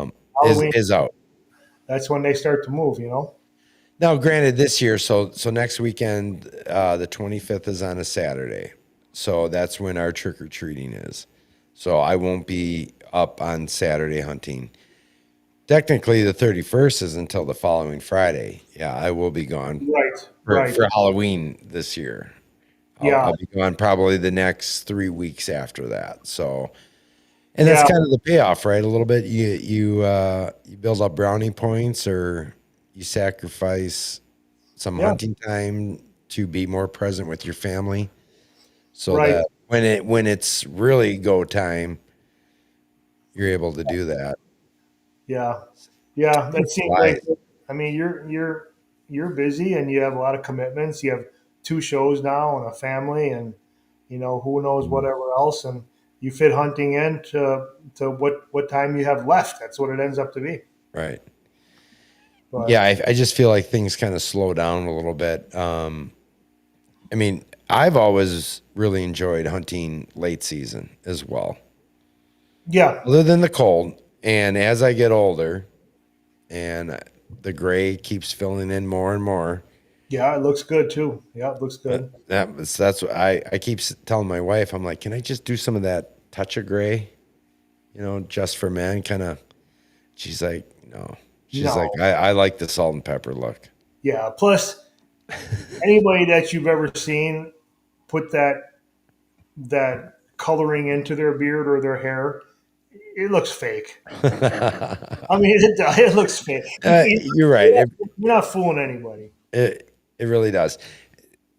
Halloween. is out. That's when they start to move. Now, granted, this year, so next weekend, the 25th is on a Saturday, so that's when our trick or treating is. So I won't be up on Saturday hunting. Technically, the 31st is until the following Friday. Yeah, I will be gone Right. Right. for Halloween this year. Yeah. I'll be gone probably the next 3 weeks after that. So And that's kind of the payoff, right? A little bit. You build up brownie points, or you sacrifice some hunting time to be more present with your family, so that when it's really go time, you're able to do that. Yeah. Yeah. That seems like, I mean, you're busy and you have a lot of commitments. You have 2 shows now and a family and, who knows whatever else. And you fit hunting in to what time you have left. That's what it ends up to be. Right. But, Yeah. I just feel like things kind of slow down a little bit. I mean, I've always really enjoyed hunting late season as well. Yeah. Other than the cold. And as I get older and the gray keeps filling in more and more. Yeah, it looks good too. Yeah, it looks good. That's what I keep telling my wife. I'm like, can I just do some of that touch of gray, just for men kind of. She's like, no. She's like, I like the salt and pepper look. Yeah. Plus, anybody that you've ever seen put that coloring into their beard or their hair, it looks fake. I mean, it looks fake. You're right. You're not fooling anybody. It really does.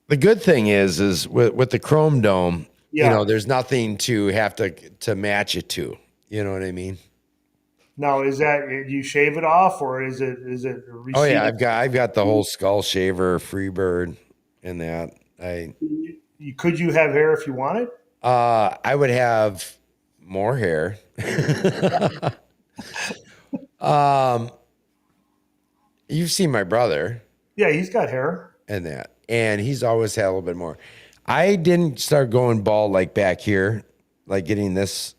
The good thing is with the chrome dome, there's nothing to have to match it to. You know what I mean? Now, is that you shave it off or is it receding? Oh yeah, I've got the whole skull shaver, Freebird, and that. Could you have hair if you wanted? I would have more hair. You've seen my brother. Yeah, he's got hair. And he's always had a little bit more. I didn't start going bald like back here, like getting this.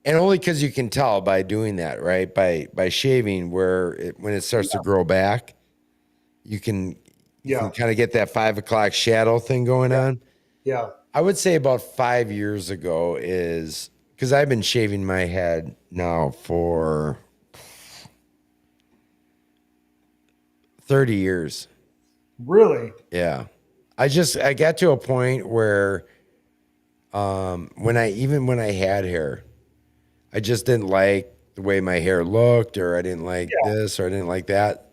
And only because you can tell by doing that, right? By shaving, when it starts to grow back, you can kind of get that 5 o'clock shadow thing going on. Yeah. I would say about 5 years ago is because I've been shaving my head now for 30 years. Really? Yeah. I got to a point where when I had hair, I just didn't like the way my hair looked, or I didn't like this, or I didn't like that.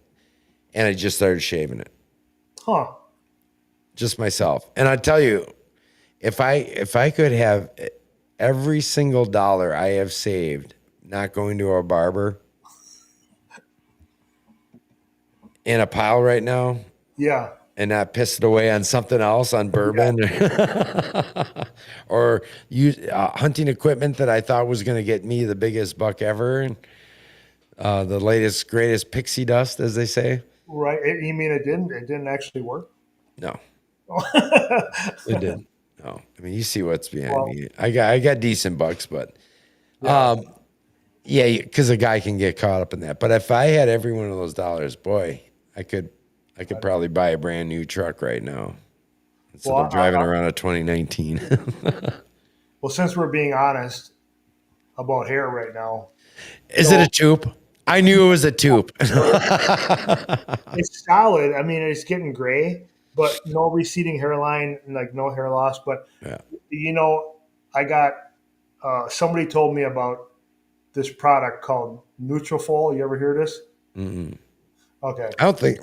And I just started shaving it. Huh. Just myself. And I tell you, if I could have every single dollar I have saved not going to a barber in a pile right now. Yeah. And not piss it away on something else, on bourbon, or use hunting equipment that I thought was going to get me the biggest buck ever, and the latest, greatest pixie dust, as they say. Right. You mean it didn't? It didn't actually work? No, it didn't. No, I mean, you see what's behind me. I got decent bucks, but because a guy can get caught up in that. But if I had every one of those dollars, boy, I could probably buy a brand new truck right now instead of driving around a 2019. Well, since we're being honest about hair right now. Is it a tube? I knew it was a tube. It's solid. I mean, it's getting gray, but no receding hairline, like no hair loss. But, I got somebody told me about this product called Nutrafol. You ever hear this? Mm-mm. Okay. I don't think.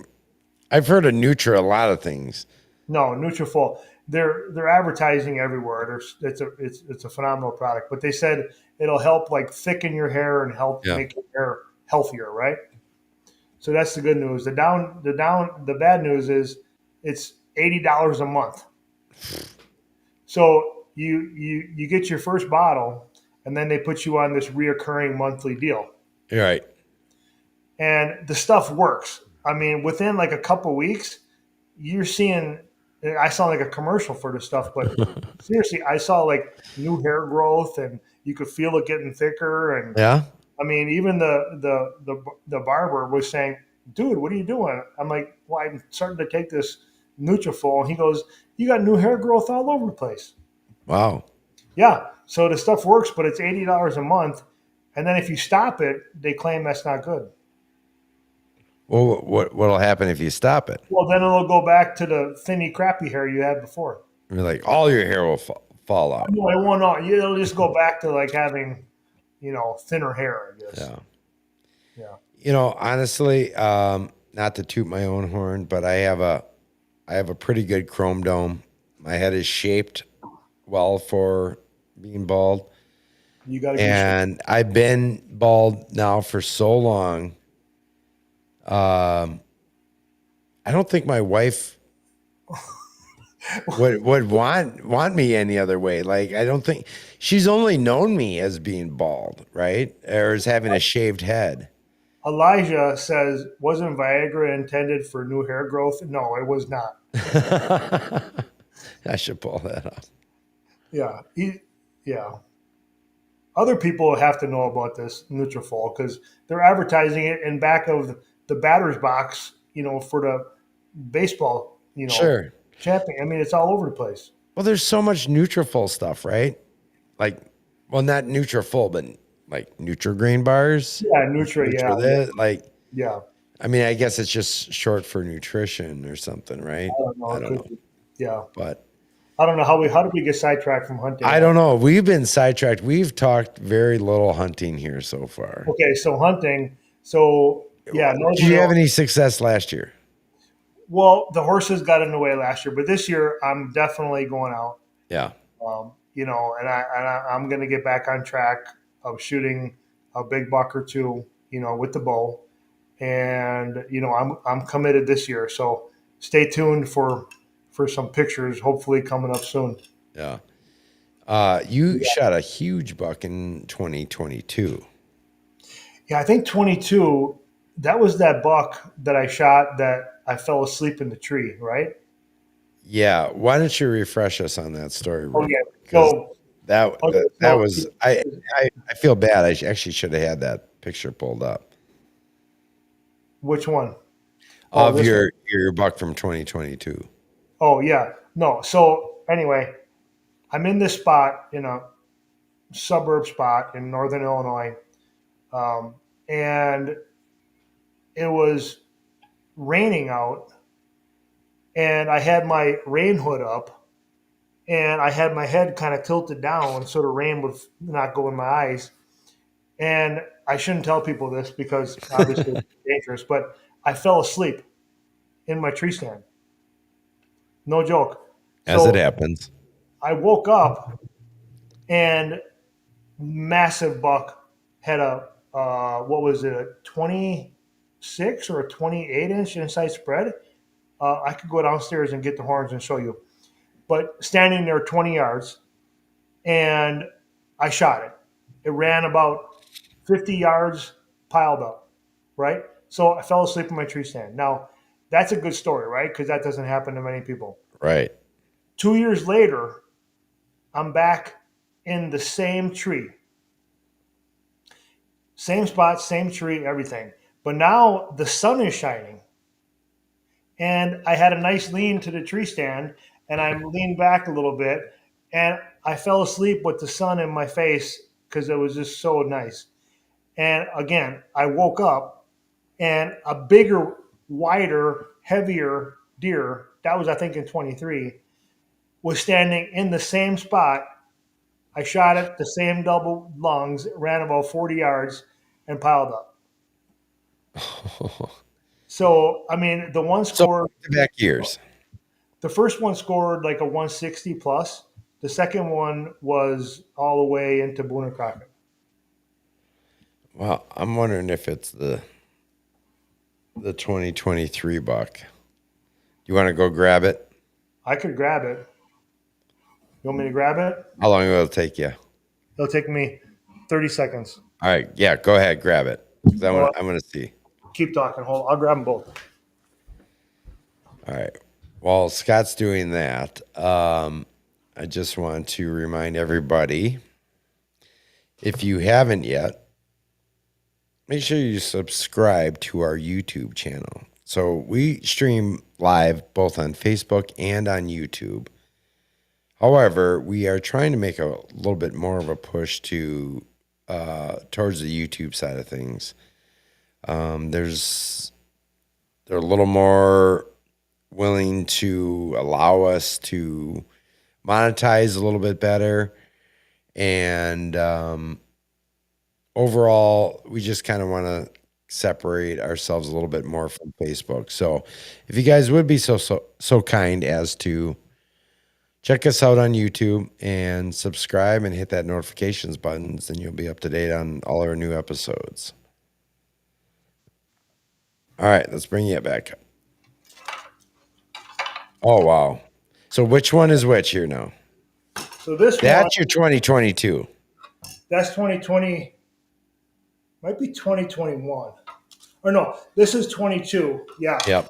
I've heard of Nutra a lot of things. No, Nutrafol. They're advertising everywhere. It's a phenomenal product. But they said it'll help like thicken your hair and help make your hair healthier, right? So that's the good news. The bad news is it's $80 a month. So you get your first bottle and then they put you on this reoccurring monthly deal. Right. And the stuff works. I mean, within like a couple weeks, you're seeing, I saw like a commercial for this stuff, but seriously, I saw like new hair growth and you could feel it getting thicker. And I mean, even the barber was saying, dude, what are you doing? I'm like, well, I'm starting to take this Nutrafol. And he goes, you got new hair growth all over the place. Wow. Yeah. So the stuff works, but it's $80 a month. And then if you stop it, they claim that's not good. Well, what'll happen if you stop it? Well, then it'll go back to the thinny, crappy hair you had before. You're like, all your hair will fall out. No, it won't. No, it'll just go back to like having, thinner hair, I guess. Yeah. Yeah. Honestly, not to toot my own horn, but I have a pretty good chrome dome. My head is shaped well for being bald. You got to be sure. And I've been bald now for so long. I don't think my wife would want me any other way. Like, I don't think she's only known me as being bald, right? Or as having a shaved head. Elijah says, wasn't Viagra intended for new hair growth? No, it was not. I should pull that up. Yeah. Yeah. Other people have to know about this Nutrafol because they're advertising it in back of the batter's box, for the baseball, Sure. champion. I mean, it's all over the place. Well, there's so much Nutrafol stuff, right? Like, well, not Nutrafol, but like Nutrigrain bars. Yeah, Nutra, Like, yeah. I mean, I guess it's just short for nutrition or something, right? I don't know. Yeah. But I don't know how did we get sidetracked from hunting? I don't know. We've been sidetracked. We've talked very little hunting here so far. Okay, so hunting. So yeah, Did you have any success last year? Well, the horses got in the way last year, but this year I'm definitely going out. Yeah. I'm going to get back on track of shooting a big buck or two, with the bow, and I'm committed this year. So stay tuned for some pictures, hopefully coming up soon. Yeah. You shot a huge buck in 2022. Yeah, I think 22. That was that buck that I shot that I fell asleep in the tree, right? Yeah. Why don't you refresh us on that story? Oh yeah. So that was I feel bad. I actually should have had that picture pulled up. Which one? Of your buck from 2022. Oh yeah. No. So anyway, I'm in this spot in a suburb spot in northern Illinois, and it was raining out, and I had my rain hood up, and I had my head kind of tilted down so the rain would not go in my eyes. And I shouldn't tell people this because obviously it's dangerous, but I fell asleep in my tree stand. No joke. As it happens. I woke up and massive buck had a what was it, a 26 or a 28-inch inside spread. I could go downstairs and get the horns and show you. But standing there 20 yards, and I shot it. It ran about 50 yards, piled up, right? So I fell asleep in my tree stand. Now, that's a good story, right? Because that doesn't happen to many people. Right. 2 years later, I'm back in the same tree. Same spot, same tree, everything. But now the sun is shining. And I had a nice lean to the tree stand, and I leaned back a little bit, and I fell asleep with the sun in my face because it was just so nice. And again, I woke up, and a bigger, wider, heavier deer, that was I think in 23, was standing in the same spot. I shot it, the same double lungs, ran about 40 yards, and piled up. So, I mean, the one scored back years. The first one scored like a 160 plus. The second one was all the way into Boone and Crockett. Well, I'm wondering if it's the 2023 buck. You want to go grab it? I could grab it. You want me to grab it? How long will it take you? It'll take me 30 seconds. All right. Yeah, go ahead. Grab it. I want to see. Keep talking. Hold on. I'll grab them both. All right. While Scott's doing that, I just want to remind everybody, if you haven't yet, make sure you subscribe to our YouTube channel. So we stream live both on Facebook and on YouTube. However, we are trying to make a little bit more of a push to towards the YouTube side of things. They're a little more willing to allow us to monetize a little bit better. And overall, we just kind of want to separate ourselves a little bit more from Facebook. So if you guys would be so kind as to check us out on YouTube and subscribe and hit that notifications buttons, and you'll be up to date on all our new episodes. All right, let's bring you back up. Oh, wow. So which one is which here now? So this That's your 2022. That's 2020. Might be 2021. Or no, this is 22. Yeah. Yep.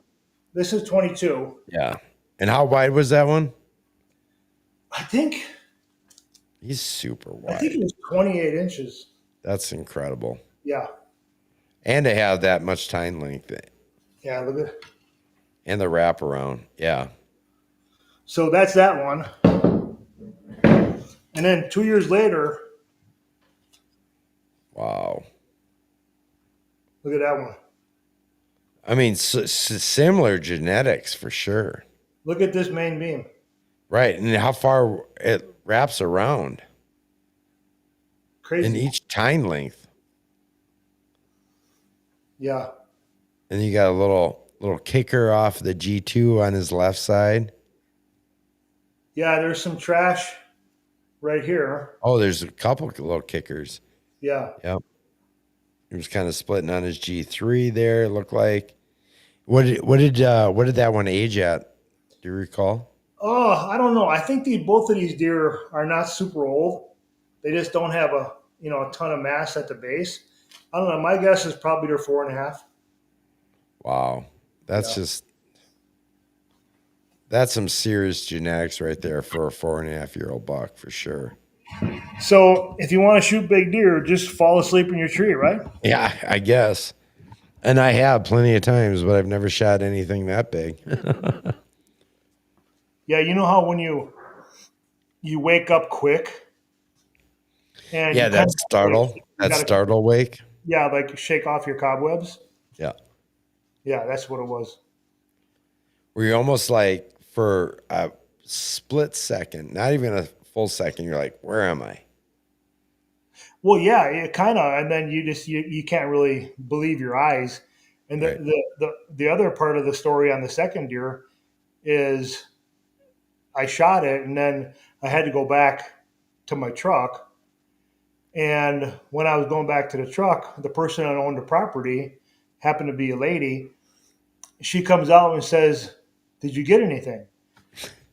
This is 22. Yeah. And how wide was that one? I think He's super I think it wide. was 28 inches. That's incredible. Yeah. And to have that much time length Yeah, look at and the wraparound. Yeah. So that's that one. And then 2 years later, Wow. look at that one. I mean, similar genetics for sure. Look at this main beam. Right. And how far it wraps around Crazy. in each tine length. Yeah. And you got a little kicker off the G2 on his left side. Yeah, there's some trash right here. Oh, there's a couple little kickers. Yeah. Yep. He was kind of splitting on his G3 there, it looked like. What did that one age at? Do you recall? Oh, I don't know. I think both of these deer are not super old. They just don't have a ton of mass at the base. I don't know. My guess is probably they're 4.5. Wow. That's some serious genetics right there for a 4.5-year-old buck for sure. So if you want to shoot big deer, just fall asleep in your tree, right? Yeah, I guess. And I have plenty of times, but I've never shot anything that big. Yeah, you know how when you wake up quick and Yeah, you that gotta- startle wake. yeah, like shake off your cobwebs. Yeah. Yeah, that's what it was. Where you're almost like for a split second, not even a full second, you're like, where am I? Well, yeah, it kind of, and then you can't really believe your eyes. And Right. the other part of the story on the second deer is I shot it, and then I had to go back to my truck. And when I was going back to the truck, the person that owned the property happened to be a lady. She comes out and says, "Did you get anything?"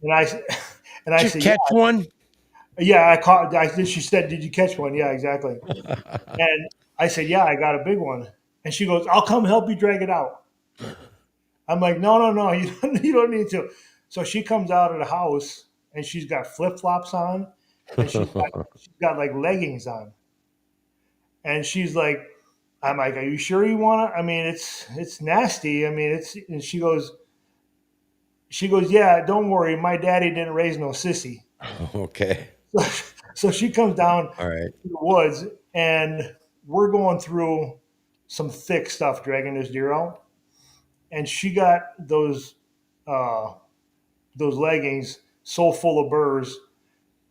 And I and I Did said, you catch one? "Yeah, I caught." She said, "Did you catch one?" Yeah, exactly. And I said, "Yeah, I got a big one." And she goes, "I'll come help you drag it out." I'm like, "No, you don't need to." So she comes out of the house and she's got flip flops on, and she's got like leggings on, and she's like, "I'm like, are you sure you want to? I mean, it's nasty. I mean, it's." And she goes, "Yeah, don't worry, my daddy didn't raise no sissy." Okay. So she comes down All right. to the woods, and we're going through some thick stuff dragging this deer out, and she got those leggings so full of burrs.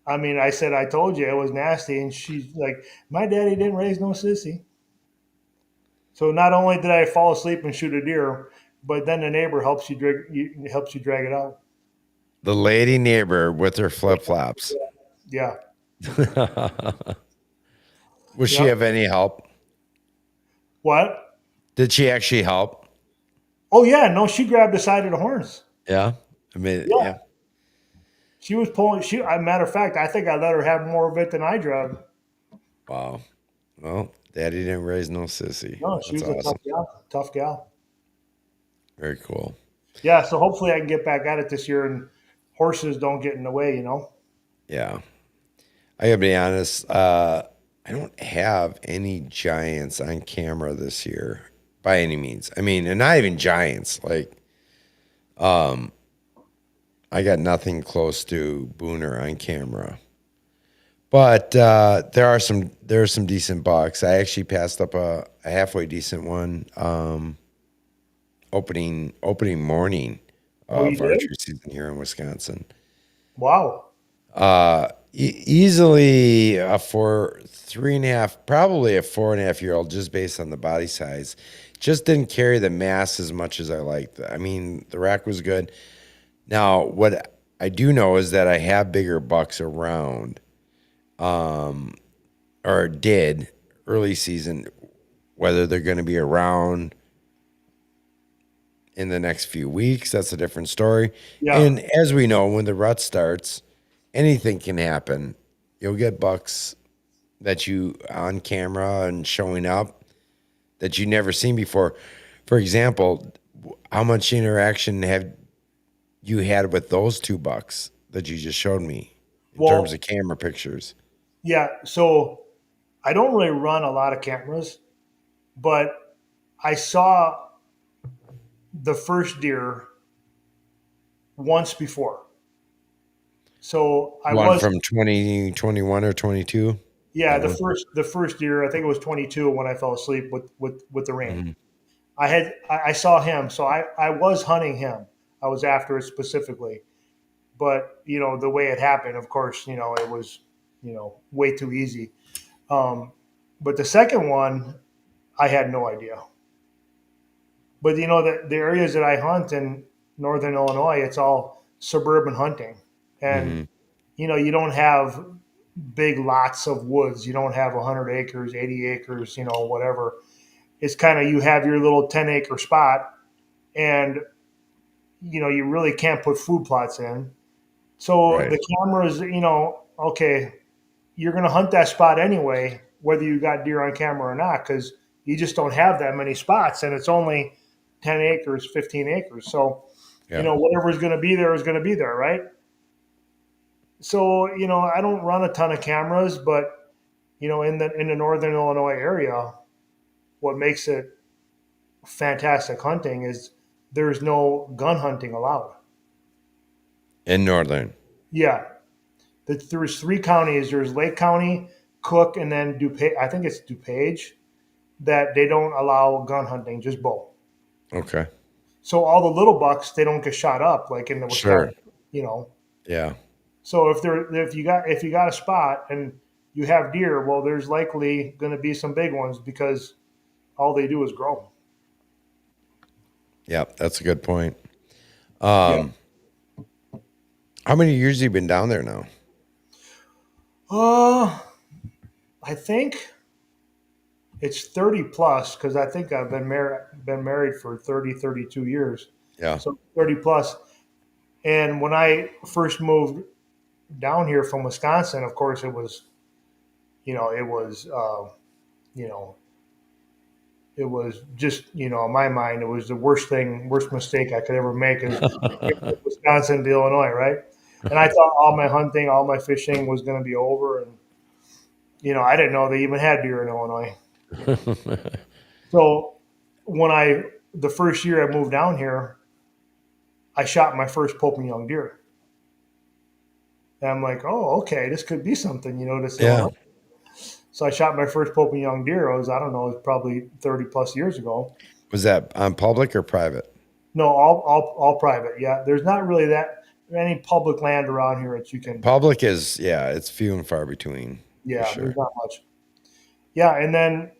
I mean, I said, "I told you it was nasty," and she's like, "My daddy didn't raise no sissy." So not only did I fall asleep and shoot a deer, but then the neighbor helps you drag it out. The lady neighbor with her flip flops. Yeah. Will she Yep. have any help? What? Did she actually help? Oh yeah, no, she grabbed the side of the horns. Yeah. I mean, Yeah. yeah. She was pulling. Matter of fact, I think I let her have more of it than I drug. Wow. Well, daddy didn't raise no sissy. No, she That's was a awesome. tough gal. Tough gal. Very cool. Yeah, so hopefully I can get back at it this year, and horses don't get in the way. Yeah. I gotta be honest. I don't have any giants on camera this year by any means. I mean, and not even giants. Like, I got nothing close to Booner on camera. But there are some decent bucks. I actually passed up a halfway decent one opening morning Oh, you of did? archery season here in Wisconsin. Wow. Easily a 3.5, probably a 4.5-year-old, just based on the body size. Just didn't carry the mass as much as I liked. I mean, the rack was good. Now, what I do know is that I have bigger bucks around, or did early season. Whether they're going to be around in the next few weeks, that's a different story. Yeah. And as we know, when the rut starts, anything can happen. You'll get bucks that you on camera and showing up that you never seen before. For example, how much interaction have you had with those two bucks that you just showed me in terms of camera pictures? Yeah. So I don't really run a lot of cameras, but I saw the first deer once before. So I One was, from 2021 or 22? yeah, That one? the first deer, I think it was 22 when I fell asleep with the rain. Mhm. I saw him, so I was hunting him. I was after it specifically, but the way it happened, of course, it was way too easy. But the second one, I had no idea. But the areas that I hunt in northern Illinois, it's all suburban hunting, and Mhm. you don't have big lots of woods. You don't have 100 acres, 80 acres, whatever. It's kind of, you have your little 10-acre spot, and you really can't put food plots in. So Right. the cameras, okay, you're going to hunt that spot anyway, whether you got deer on camera or not, because you just don't have that many spots, and it's only 10 acres, 15 acres. So, Yeah. whatever's going to be there is going to be there, right? So, I don't run a ton of cameras, but in the northern Illinois area, what makes it fantastic hunting is there's no gun hunting allowed. In Northern. Yeah, there's three counties. There's Lake County, Cook, and then DuPage. I think it's DuPage that they don't allow gun hunting, just bow. Okay. So all the little bucks, they don't get shot up like in the Sure. Wisconsin, you know. Yeah. So if you got a spot and you have deer, well, there's likely going to be some big ones because all they do is grow. Yeah. That's a good point. Yeah. How many years have you been down there now? Uh, I think it's 30 plus because I think I've been married for 30, 32 years. Yeah. So 30 plus. And when I first moved down here from Wisconsin, of course, it was, you know, it was just, in my mind, it was the worst mistake I could ever make is from Wisconsin to Illinois, right? And I thought all my hunting, all my fishing was going to be over. And, I didn't know they even had deer in Illinois. So the first year I moved down here, I shot my first Pope and Young deer. And I'm like, oh, okay, this could be something, this Yeah. Illinois. So I shot my first Pope and Young deer. I don't know, it was probably 30 plus years ago. Was that on public or private? No, all private. Yeah, there's not really that any public land around here that you can. Public is, yeah, it's few and far between. For Yeah, sure. there's not much. Yeah, and then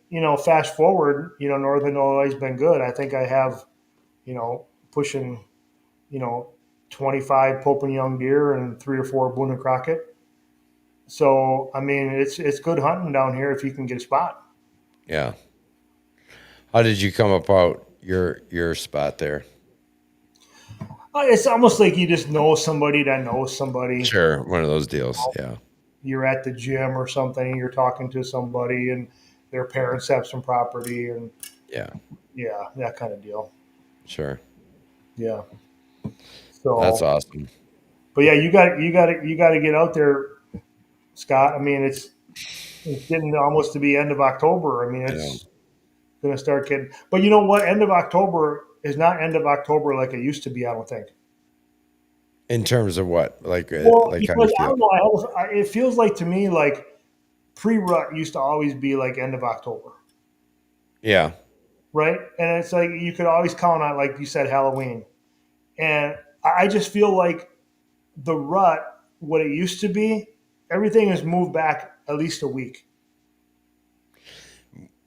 fast forward, Northern Illinois has been good. I think I have, pushing, you know, 25 Pope and Young deer and 3 or 4 Boone and Crockett. So I mean, it's good hunting down here if you can get a spot. Yeah. How did you come about your spot there? It's almost like you just know somebody that knows somebody. Sure. One of those deals. Yeah. You're at the gym or something, and you're talking to somebody, and their parents have some property, and Yeah. yeah, that kind of deal. Sure. Yeah. That's So, awesome. but yeah, you got to get out there, Scott. I mean, it's getting almost to be end of October. I mean, I know. it's going to start getting. But you know what? End of October is not end of October like it used to be. I don't think. In terms of what? Well, Like how do you because I feel? don't know. It feels like to me like pre-rut used to always be like end of October, Yeah. right? And it's like you could always count on, like you said, Halloween. And I just feel like the rut what it used to be, everything has moved back at least a week.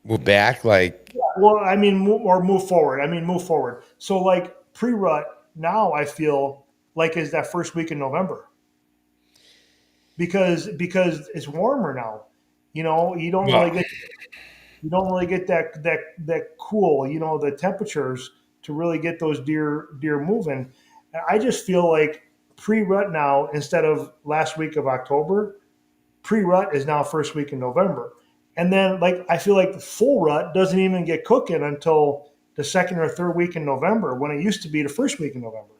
Move back, like, Well, I mean, move forward. I mean, move forward. So, like pre-rut now, I feel like is that first week in November because it's warmer now. You know, well, you don't really get that cool. You know, the temperatures to really get those deer moving. And I just feel like pre-rut now instead of last week of October. Pre-rut is now first week in November. And then like I feel like the full rut doesn't even get cooking until the second or third week in November when it used to be the first week in November.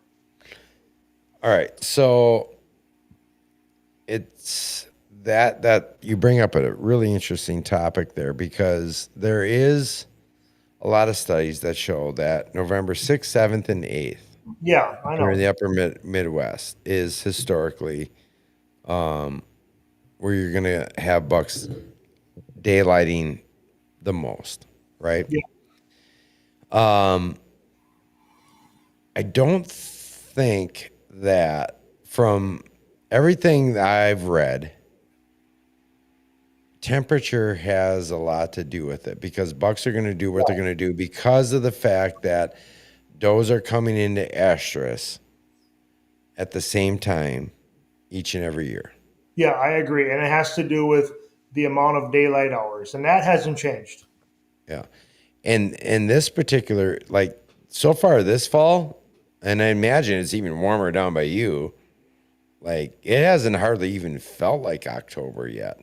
all right. So it's that you bring up a really interesting topic there, because there is a lot of studies that show that November 6th, 7th, and 8th Yeah, I here in know. the upper Midwest is historically where you're going to have bucks daylighting the most, right? Yeah. I don't think that, from everything that I've read, temperature has a lot to do with it, because bucks are going to do what they're going to do because of the fact that does are coming into estrus at the same time each and every year. Yeah, I agree. And it has to do with the amount of daylight hours. And that hasn't changed. Yeah. And this particular, like, so far this fall, and I imagine it's even warmer down by you, like, it hasn't hardly even felt like October yet.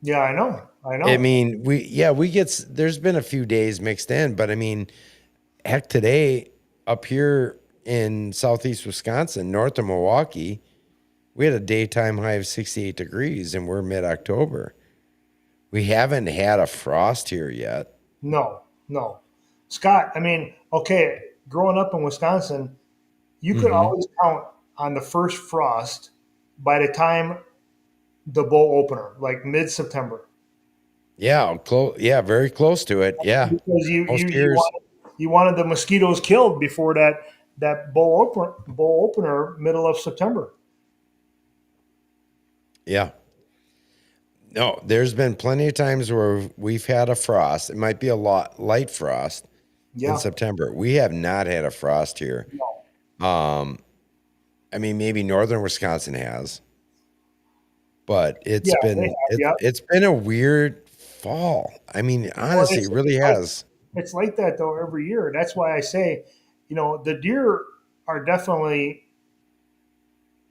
Yeah, I know. I know. I mean, there's been a few days mixed in, but I mean, heck, today up here in southeast Wisconsin, north of Milwaukee, we had a daytime high of 68 degrees, and we're mid-October. We haven't had a frost here yet. No, no. Scott, I mean, okay, growing up in Wisconsin, you could always count on the first frost by the time the bowl opener, like mid September. Yeah, close. Yeah, very close to it. Yeah, Because most years. you wanted the mosquitoes killed before that bowl opener middle of September. Yeah. No, there's been plenty of times where we've had a frost. It might be a light frost in Yeah. September. We have not had a frost here. No. I mean, maybe northern Wisconsin has, but Yeah, they have, yeah. it's been a weird fall. I mean, Well, honestly, it really has. it's like that though every year. That's why I say, you know, the deer are definitely,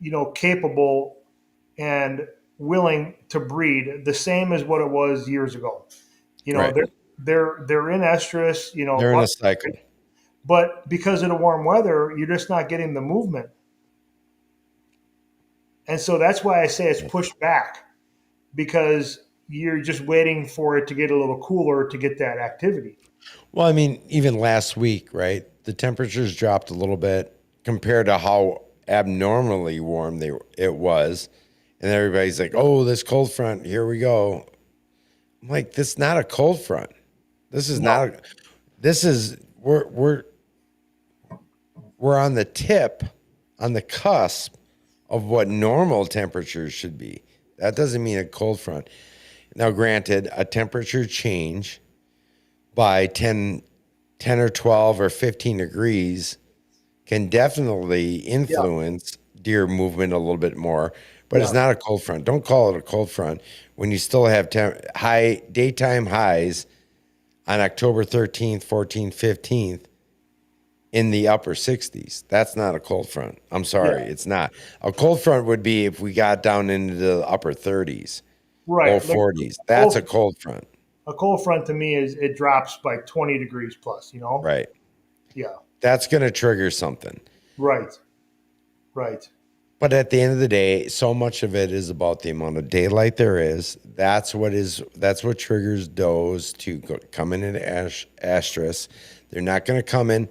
you know, capable and willing to breed the same as what it was years ago. You know, Right. they're in estrus, you know, They're in a cycle. but because of the warm weather, you're just not getting the movement. And so that's why I say it's pushed back because you're just waiting for it to get a little cooler to get that activity. Well, I mean, even last week, right? The temperatures dropped a little bit compared to how abnormally warm it was. And everybody's like, "Oh, this cold front, here we go." I'm like, "This is not a cold front. This is No. not a, this is we're on the tip, on the cusp of what normal temperatures should be. That doesn't mean a cold front." Now, granted, a temperature change by 10 or 12 or 15 degrees can definitely influence deer movement a little bit more, but it's Yeah. not a cold front. Don't call it a cold front when you still have high daytime highs on October 13th, 14th, 15th in the upper 60s. That's not a cold front. I'm sorry, Yeah. it's not. A cold front would be if we got down into the upper 30s, low Right. Like 40s. That's a cold front. a cold front to me is it drops by 20 degrees plus, you know? Right. Yeah. That's going to trigger something. Right. Right. But at the end of the day, so much of it is about the amount of daylight there is. That's what triggers does to come in at estrus. They're not going to come in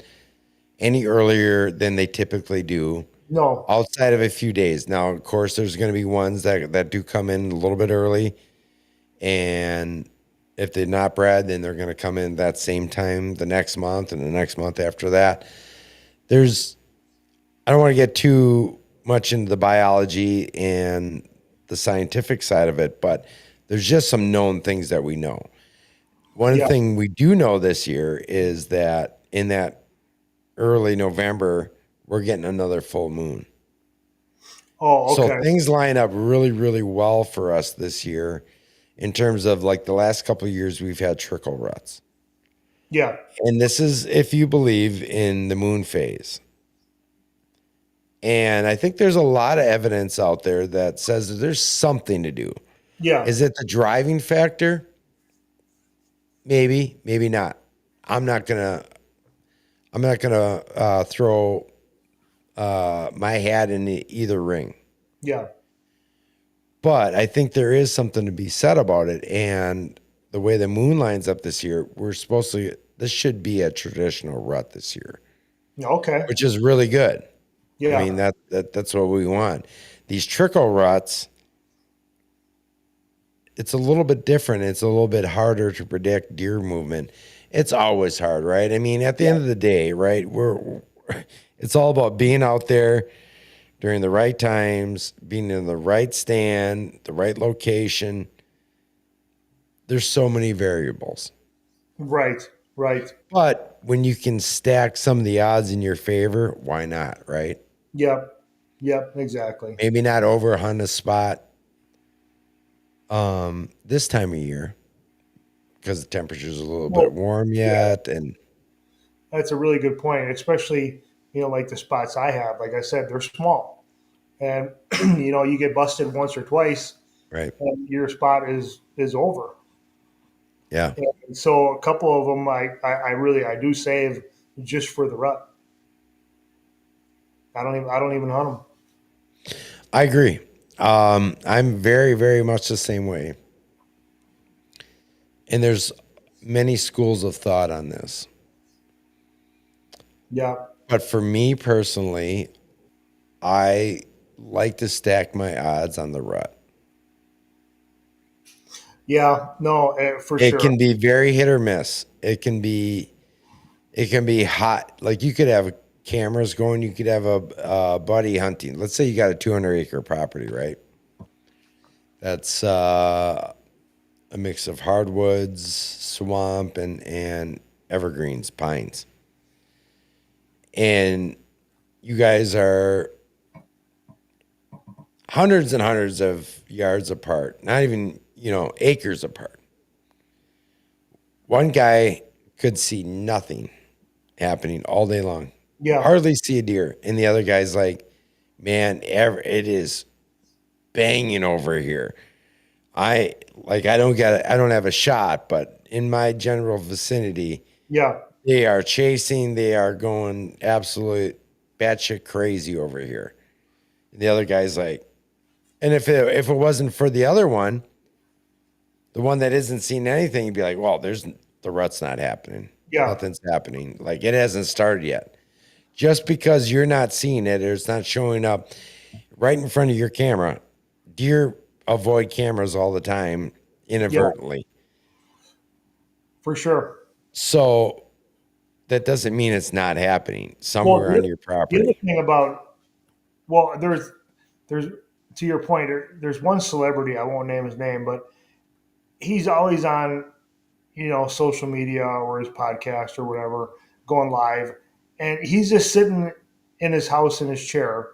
any earlier than they typically do No. outside of a few days. Now, of course, there's going to be ones that do come in a little bit early, and if they're not bred, then they're going to come in that same time the next month and the next month after that. I don't want to get too much into the biology and the scientific side of it, but there's just some known things that we know. One thing we do know this year is that in that early November, we're getting another full moon. Oh, okay. So things line up really, really well for us this year in terms of like the last couple of years we've had trickle ruts. Yeah. And this is if you believe in the moon phase. And I think there's a lot of evidence out there that says that there's something to do. Yeah. Is it the driving factor? Maybe, maybe not. I'm not gonna throw my hat in either ring. Yeah. But I think there is something to be said about it. And the way the moon lines up this year, this should be a traditional rut this year. Okay. Which is really good. Yeah. I mean, that's what we want. These trickle ruts, it's a little bit different. It's a little bit harder to predict deer movement. It's always hard, right? I mean, at the end of the day, right, it's all about being out there during the right times, being in the right stand, the right location. There's so many variables. Right. But when you can stack some of the odds in your favor, why not, right? Yep, exactly. Maybe not overhunt a spot this time of year because the temperature's a little bit warm yet. Yeah. And that's a really good point, especially, like the spots I have. Like I said, they're small. And, you get busted once or twice, right? And your spot is over. Yeah. And so a couple of them, I do save just for the rut. I don't even hunt them. I agree. I'm very, very much the same way. And there's many schools of thought on this. Yeah. But for me personally, I like to stack my odds on the rut. Yeah, no, for sure. It can be very hit or miss. It can be hot. Like you could have cameras going. You could have a buddy hunting. Let's say you got a 200-acre property, right? That's a mix of hardwoods, swamp, and evergreens, pines. And you guys are hundreds and hundreds of yards apart, not even, acres apart. One guy could see nothing happening all day long. Yeah. Hardly see a deer. And the other guy's like, man, it is banging over here. I don't have a shot, but in my general vicinity, yeah, they are chasing, they are going absolute batshit crazy over here. And the other guy's like, and if it wasn't for the other one, the one that isn't seeing anything, you'd be like, well, the rut's not happening. Yeah. Nothing's happening. Like it hasn't started yet. Just because you're not seeing it or it's not showing up right in front of your camera, deer avoid cameras all the time inadvertently. Yeah. For sure. So that doesn't mean it's not happening somewhere on your property. The other thing about, there's to your point, there's one celebrity, I won't name his name, but he's always on, social media or his podcast or whatever, going live. And he's just sitting in his house in his chair,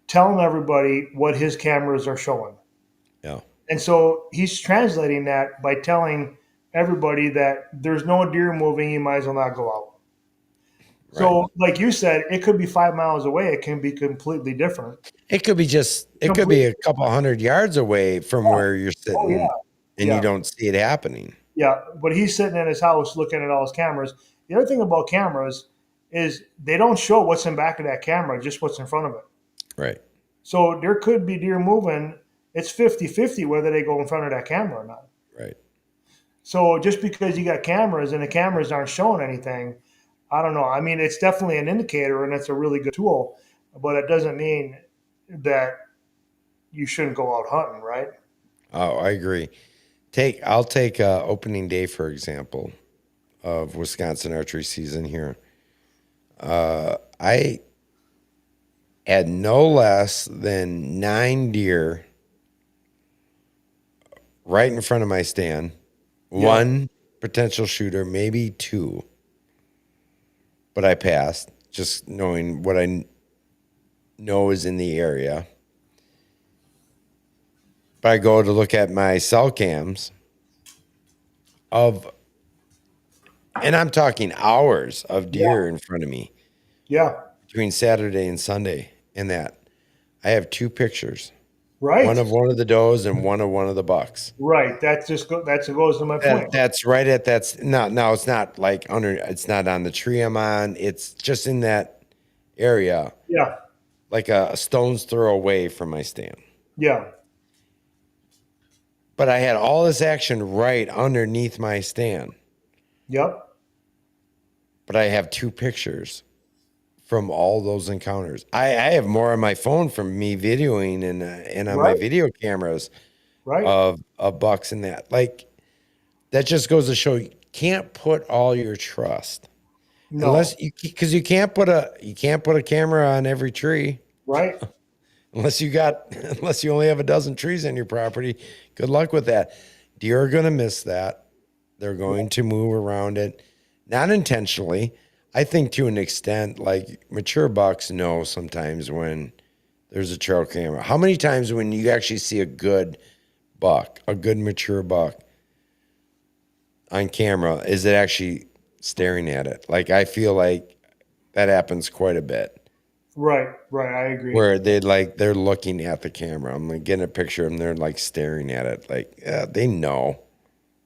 telling everybody what his cameras are showing. Yeah. And so he's translating that by telling everybody that there's no deer moving, you might as well not go out. Right. So, like you said, it could be 5 miles away. It can be completely different. It could be could be a couple 100 yards away from where you're sitting, and you don't see it happening. Yeah, but he's sitting in his house looking at all his cameras. The other thing about cameras is they don't show what's in back of that camera, just what's in front of it. Right. So there could be deer moving. It's 50-50 whether they go in front of that camera or not. Right. So just because you got cameras and the cameras aren't showing anything, I don't know. I mean, it's definitely an indicator and it's a really good tool, but it doesn't mean that you shouldn't go out hunting, right? Oh, I agree. I'll take opening day, for example, of Wisconsin archery season here. I had no less than 9 deer right in front of my stand. Yeah. One potential shooter, maybe two, but I passed just knowing what I know is in the area. But I go to look at my cell cams of, and I'm talking hours of Yeah. deer in front of me Yeah. between Saturday and Sunday. And that I have two pictures, Right. one of the does and one of the bucks. Right. That goes to my point. That's right at that's no, it's not like under, it's not on the tree I'm on. It's just in that area, Yeah. like a stone's throw away from my stand. Yeah. But I had all this action right underneath my stand. Yep. But I have two pictures from all those encounters. I have more on my phone from me videoing and on my Right. video cameras Right. of bucks and that. Like that just goes to show you can't put all your trust No. unless you, because you can't put a camera on every tree Right. unless unless you only have a dozen trees on your property. Good luck with that. Deer are going to miss that. They're going to move around it, not intentionally. I think to an extent, like mature bucks know sometimes when there's a trail camera. How many times when you actually see a good buck, a good mature buck on camera, is it actually staring at it? Like I feel like that happens quite a bit. Right. Right. I agree. Where they're looking at the camera. I'm like getting a picture of them. They're like staring at it. Like they know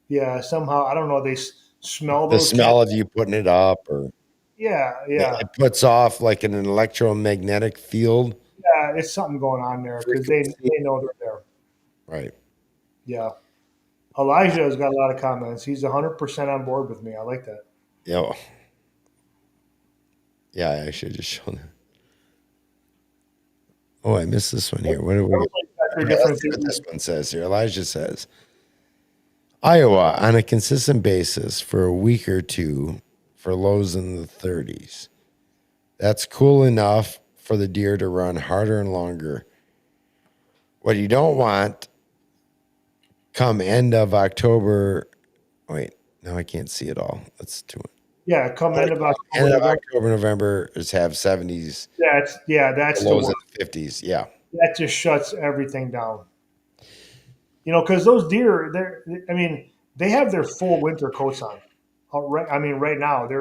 Yeah. Somehow I don't know. They smell the those smell cats. of you putting it up, or Yeah. Yeah. it puts off like an electromagnetic field Yeah. It's something going on there because frequency. they know they're there. Right. Yeah. Elijah has got a lot of comments. He's 100% on board with me. I like that. Yeah. Yeah. I actually just showed it. Oh, I missed this one here. What do we? Everybody's got their Okay, let's different see what views. this one says here. Elijah says, Iowa on a consistent basis for a week or two for lows in the 30s. That's cool enough for the deer to run harder and longer. What you don't want come end of October. Wait, now I can't see it all. That's too much. Yeah. Come end of End of October. October, November is have 70s, That's the lows one. in the 50s. Yeah. That just shuts everything down. You know, because those deer, I mean, they have their full winter coats on. Right, I mean, right now they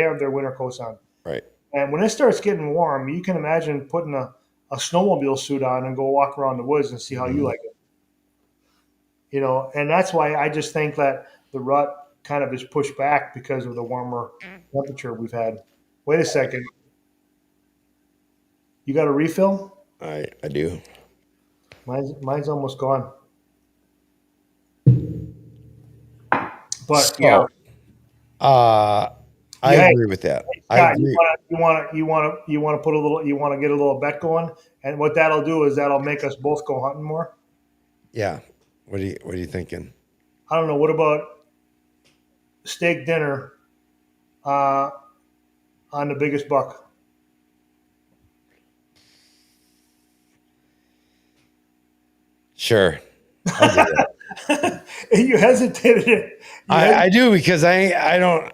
have their winter coats on, Right. and when it starts getting warm, you can imagine putting a snowmobile suit on and go walk around the woods and see how you Mhm. like it. You know, and that's why I just think that the rut kind of is pushed back because of the warmer temperature we've had. Wait a second, you got a refill? I do. Mine's almost gone. But yeah, So, I yeah. agree with that. I Scott, agree. you want to put a little, you want to get a little bet going, and what that'll do is that'll make us both go hunting more. Yeah. What are you thinking? I don't know. What about steak dinner uh, on the biggest buck? Sure. I'll do that. You hesitated. I do because I don't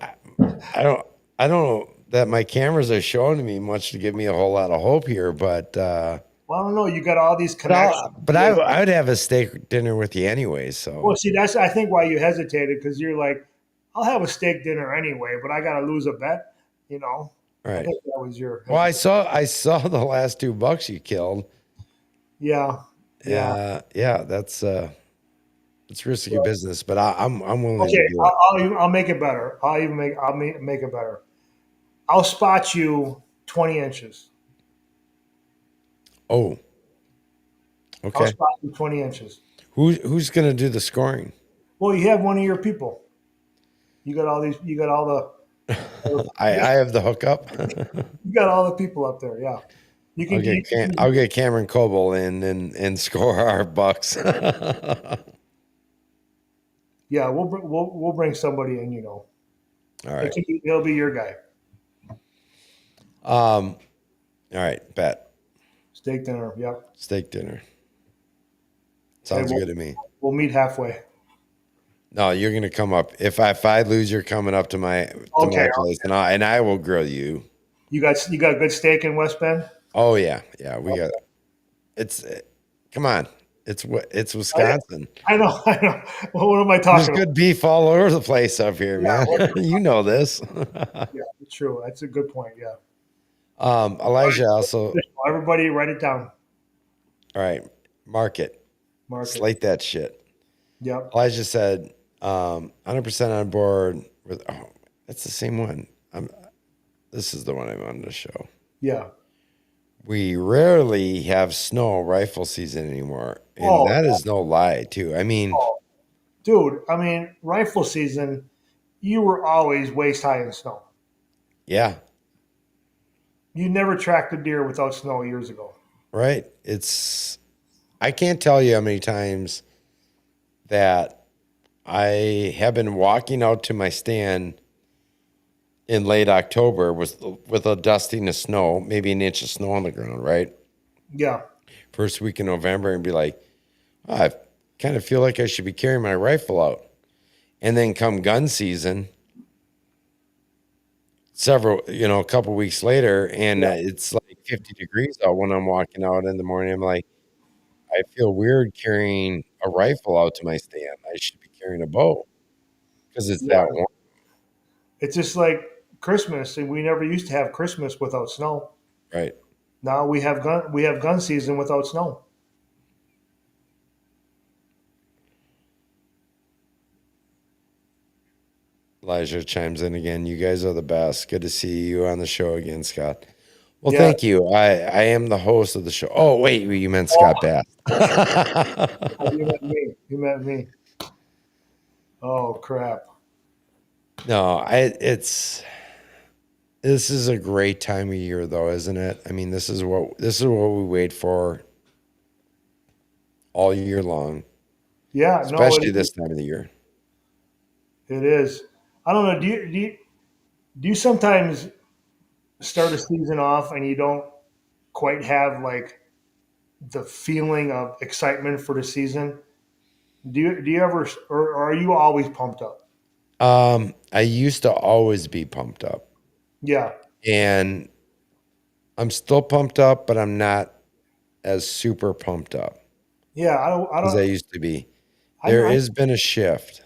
know that my cameras are showing me much to give me a whole lot of hope here, but Well, I don't know. You got all these connections. I would have a steak dinner with you anyway. So Well, see, that's I think why you hesitated because you're like, I'll have a steak dinner anyway, but I got to lose a bet. You know, I right. think that was your. Well, I saw the last two bucks you killed. Yeah. Yeah. Yeah, that's it's risky business, but I'm willing Okay, to do it. I'll make it better. I'll make it better. I'll spot you 20 inches. Oh, I'll okay. spot you 20 inches. Who's gonna do the scoring? Well, you have one of your people. You got all these. You got all I have the hookup. you got all the people up there. Yeah, you can. I'll get Cameron Coble in and score our bucks. Yeah, we'll bring somebody in. You know, All right. he'll be your guy. All right, bet. Steak dinner. Yep. Steak dinner. Sounds good to me. We'll meet halfway. No, you're gonna come up. If I lose, you're coming up to my place, and I will grill you. You got good steak in West Bend? Oh yeah, we got. It's come on. It's Wisconsin. I know. Well, what am I talking about? There's good beef all over the place up here, man. You know this. Yeah, it's true. That's a good point. Yeah. Elijah also. Everybody, write it down. All right, mark it. Slate that shit. Yep. Elijah said, 100% on board with. Oh, that's the same one. This is the one I wanted to show. Yeah. We rarely have snow rifle season anymore, and that is no lie, too. I mean, dude, rifle season, you were always waist high in snow. Yeah. You never tracked a deer without snow years ago. Right. I can't tell you how many times that I have been walking out to my stand in late October with a dusting of snow, maybe an inch of snow on the ground, right? Yeah. First week in November, and be like, I kind of feel like I should be carrying my rifle out. And then come gun season, a couple weeks later, and it's like 50 degrees out when I'm walking out in the morning. I'm like, I feel weird carrying a rifle out to my stand. I should be carrying a bow because it's that warm. It's just like Christmas, and we never used to have Christmas without snow. Right. Now we have gun season without snow. Elijah chimes in again. You guys are the best. Good to see you on the show again, Scott. Well, thank you. I am the host of the show. Oh, wait, you meant Scott Bast. You meant me. Oh, crap. No, this is a great time of year, though, isn't it? I mean, this is what we wait for all year long. Yeah, especially this time of the year. It is. I don't know. Do you sometimes start a season off and you don't quite have like the feeling of excitement for the season? Do you ever, or are you always pumped up? I used to always be pumped up. Yeah. And I'm still pumped up, but I'm not as super pumped up. Yeah, I don't as I used to be. There has been a shift.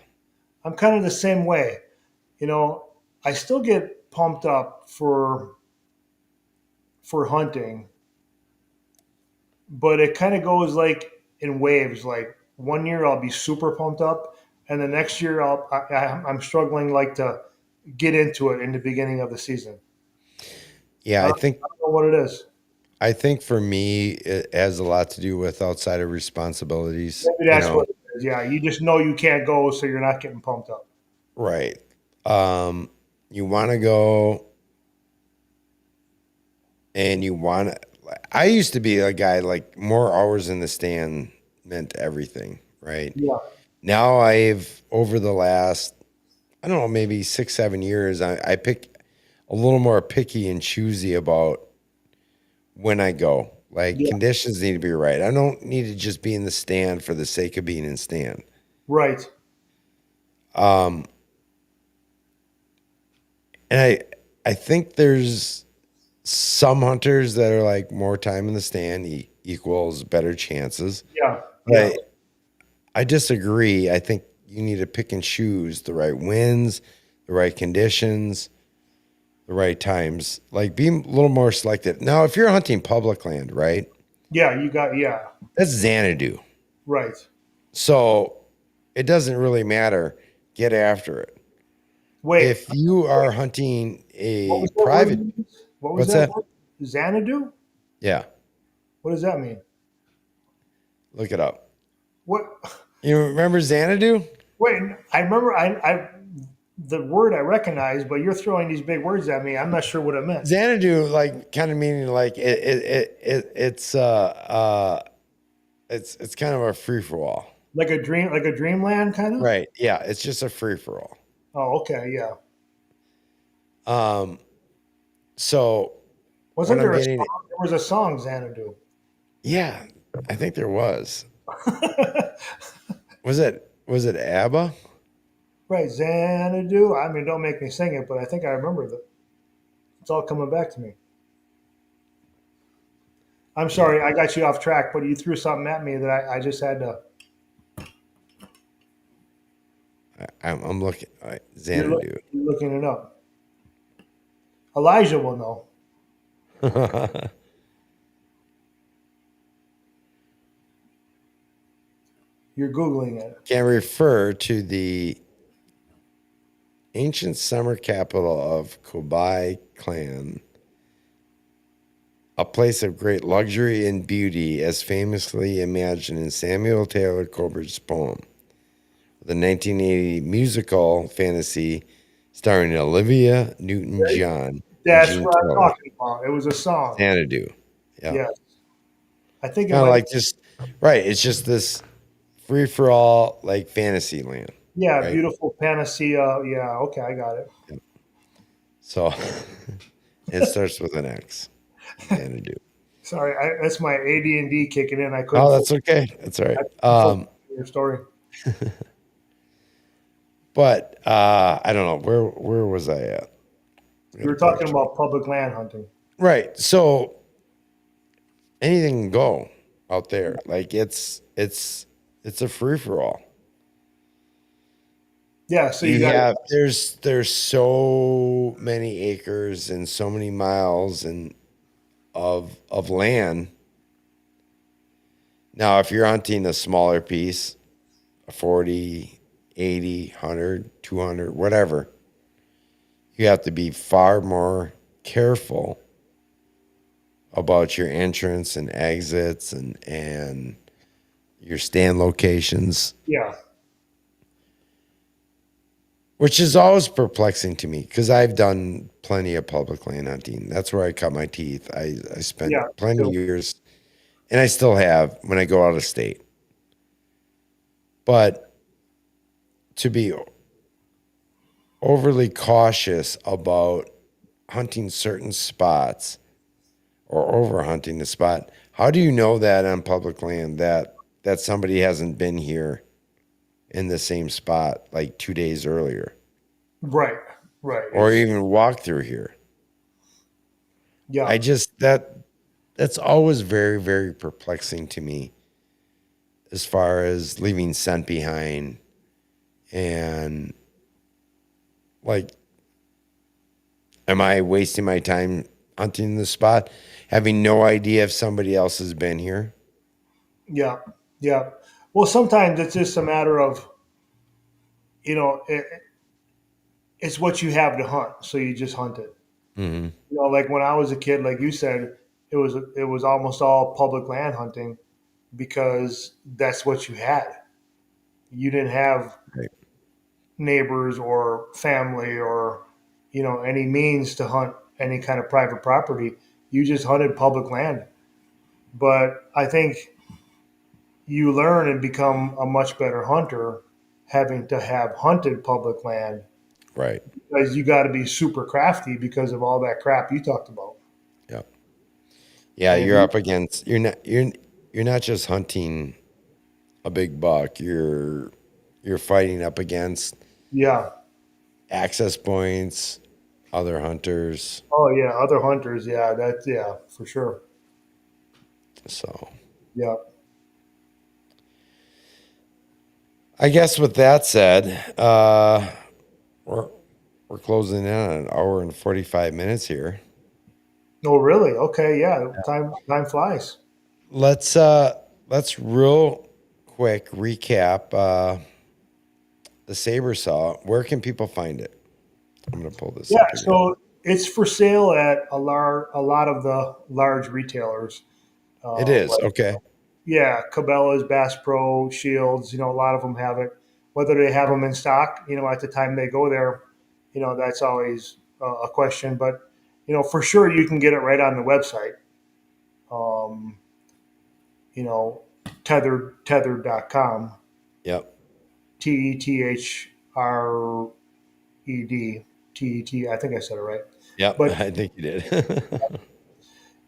I'm kind of the same way. I still get pumped up for hunting, but it kind of goes like in waves. Like one year I'll be super pumped up, and the next year I'm struggling like to get into it in the beginning of the season. Yeah, I think I don't know what it is. I think for me, it has a lot to do with outside of responsibilities. Maybe that's what it is. Yeah, you just know you can't go, so you're not getting pumped up. Right. You want to go, and you want to. I used to be a guy like more hours in the stand meant everything. Right. Yeah. Now over the last, I don't know, maybe 6-7 years, I pick a little more picky and choosy about when I go. Like conditions need to be right. I don't need to just be in the stand for the sake of being in stand. Right. And I think there's some hunters that are like more time in the stand equals better chances. Yeah. But I disagree. I think you need to pick and choose the right winds, the right conditions, the right times. Like be a little more selective. Now, if you're hunting public land, right? Yeah, that's Xanadu. Right. So it doesn't really matter. Get after it. Wait. If you are hunting a private, what's that? Xanadu? Yeah. What does that mean? Look it up. What? You remember Xanadu? Wait, I remember. I the word I recognize, but you're throwing these big words at me. I'm not sure what it meant. Xanadu, like kind of meaning like it's kind of a free for all. Like a dreamland kind of? Right. Yeah. It's just a free for all. Oh, okay. Yeah. So wasn't there there was a song Xanadu? Yeah, I think there was. Was it ABBA? Right, Xanadu. I mean, don't make me sing it, but I think I remember that. It's all coming back to me. I'm Yeah, sorry, I got you off track, but you threw something at me that I just had to. I'm looking. All right, You're Xanadu. looking it up. Elijah will know. You're googling it. Can refer to the ancient summer capital of Kublai Khan, a place of great luxury and beauty, as famously imagined in Samuel Taylor Coleridge's poem, the 1980 musical fantasy starring Olivia Newton-John and That's Gene what I'm Kelly. talking about. It was a song. Xanadu. Yeah. Yes, I think it Kind of might. like just, right. It's just this free for all, like fantasy land, Yeah, right? beautiful panacea. Yeah, okay, I got it. So it starts with an X. Xanadu. Sorry, that's my AD&D kicking in. I couldn't Oh, that's okay. That's all I right. couldn't focus on your story. But I don't know where was I at? I You got a were talking picture. about public land hunting. Right. So anything can go out there. Like it's a free for all. Yeah, so you You got have there's so many acres and so many miles and of land. Now, if you're hunting a smaller piece, a 40, 80, 100, 200, whatever, you have to be far more careful about your entrance and exits and your stand locations, yeah, which is always perplexing to me because I've done plenty of public land hunting. That's where I cut my teeth. I spent yeah. plenty of So, years, and I still have when I go out of state. But to be overly cautious about hunting certain spots or over hunting the spot, how do you know that on public land that somebody hasn't been here in the same spot like 2 days earlier right, right. or even walked through here? Yeah, I just that's always very, very perplexing to me as far as leaving scent behind and like, am I wasting my time hunting the spot, having no idea if somebody else has been here? yeah, yeah. Well, sometimes it's just a matter of it's what you have to hunt, so you just hunt it. Hmm. Like when I was a kid, like you said, it was almost all public land hunting because that's what you had. You didn't have Right. neighbors or family or any means to hunt any kind of private property. You just hunted public land. But I think you learn and become a much better hunter having to have hunted public land Right. because you got to be super crafty because of all that crap you talked about. Yeah. Yeah. And You're up against, you're not just hunting a big buck. You're fighting up against yeah, access points, other hunters. oh yeah, other hunters, yeah, for sure. So Yeah, I guess with that said, we're we're closing in on an hour and 45 minutes here. oh really? Okay, yeah, time flies. Let's real quick recap the SABR Saw. Where can people find it? I'm gonna pull this Yeah, up again. so it's for sale at a lot of the large retailers. It is Like okay. yeah, Cabela's, Bass Pro, Shields. A lot of them have it. Whether they have them in stock, at the time they go there, that's always a question. But for sure you can get it right on the website. Um, you know, tethrd.com, Yep. Tethrd, I think I said it right. Yep. But I think you did.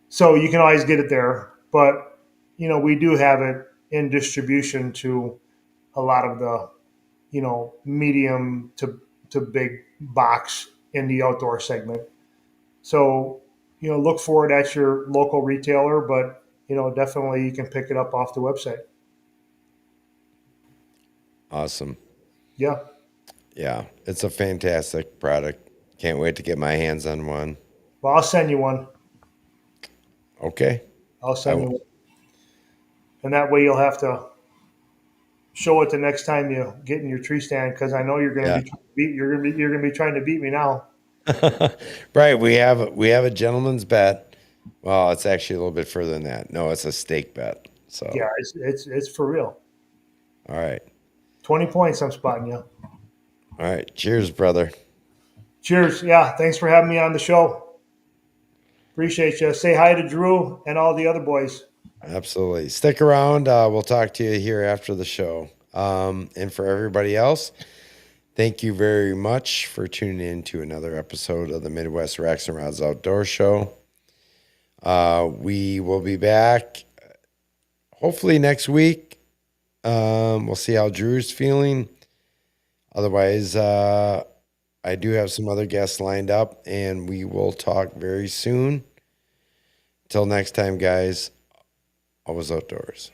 so you can always get it there. But we do have it in distribution to a lot of the, medium to big box in the outdoor segment. So, look for it at your local retailer, but, definitely you can pick it up off the website. Awesome. Yeah. Yeah, it's a fantastic product. Can't wait to get my hands on one. Well, I'll send you one. Okay. I'll send you one. And that way you'll have to show it the next time you get in your tree stand, because I know you're going to you're going to be trying to beat me now. Right. We have a gentleman's bet. Well, it's actually a little bit further than that. No, it's a stake bet. So Yeah, it's for real. all right. 20 points I'm spotting you. All right. Cheers, brother. Cheers. Yeah, thanks for having me on the show. Appreciate you. Say hi to Drew and all the other boys. Absolutely. Stick around. We'll talk to you here after the show. And for everybody else, thank you very much for tuning in to another episode of the Midwest Racks and Rods Outdoor Show. We will be back hopefully next week. We'll see how Drew's feeling. Otherwise, I do have some other guests lined up, and we will talk very soon. Till next time, guys, always outdoors.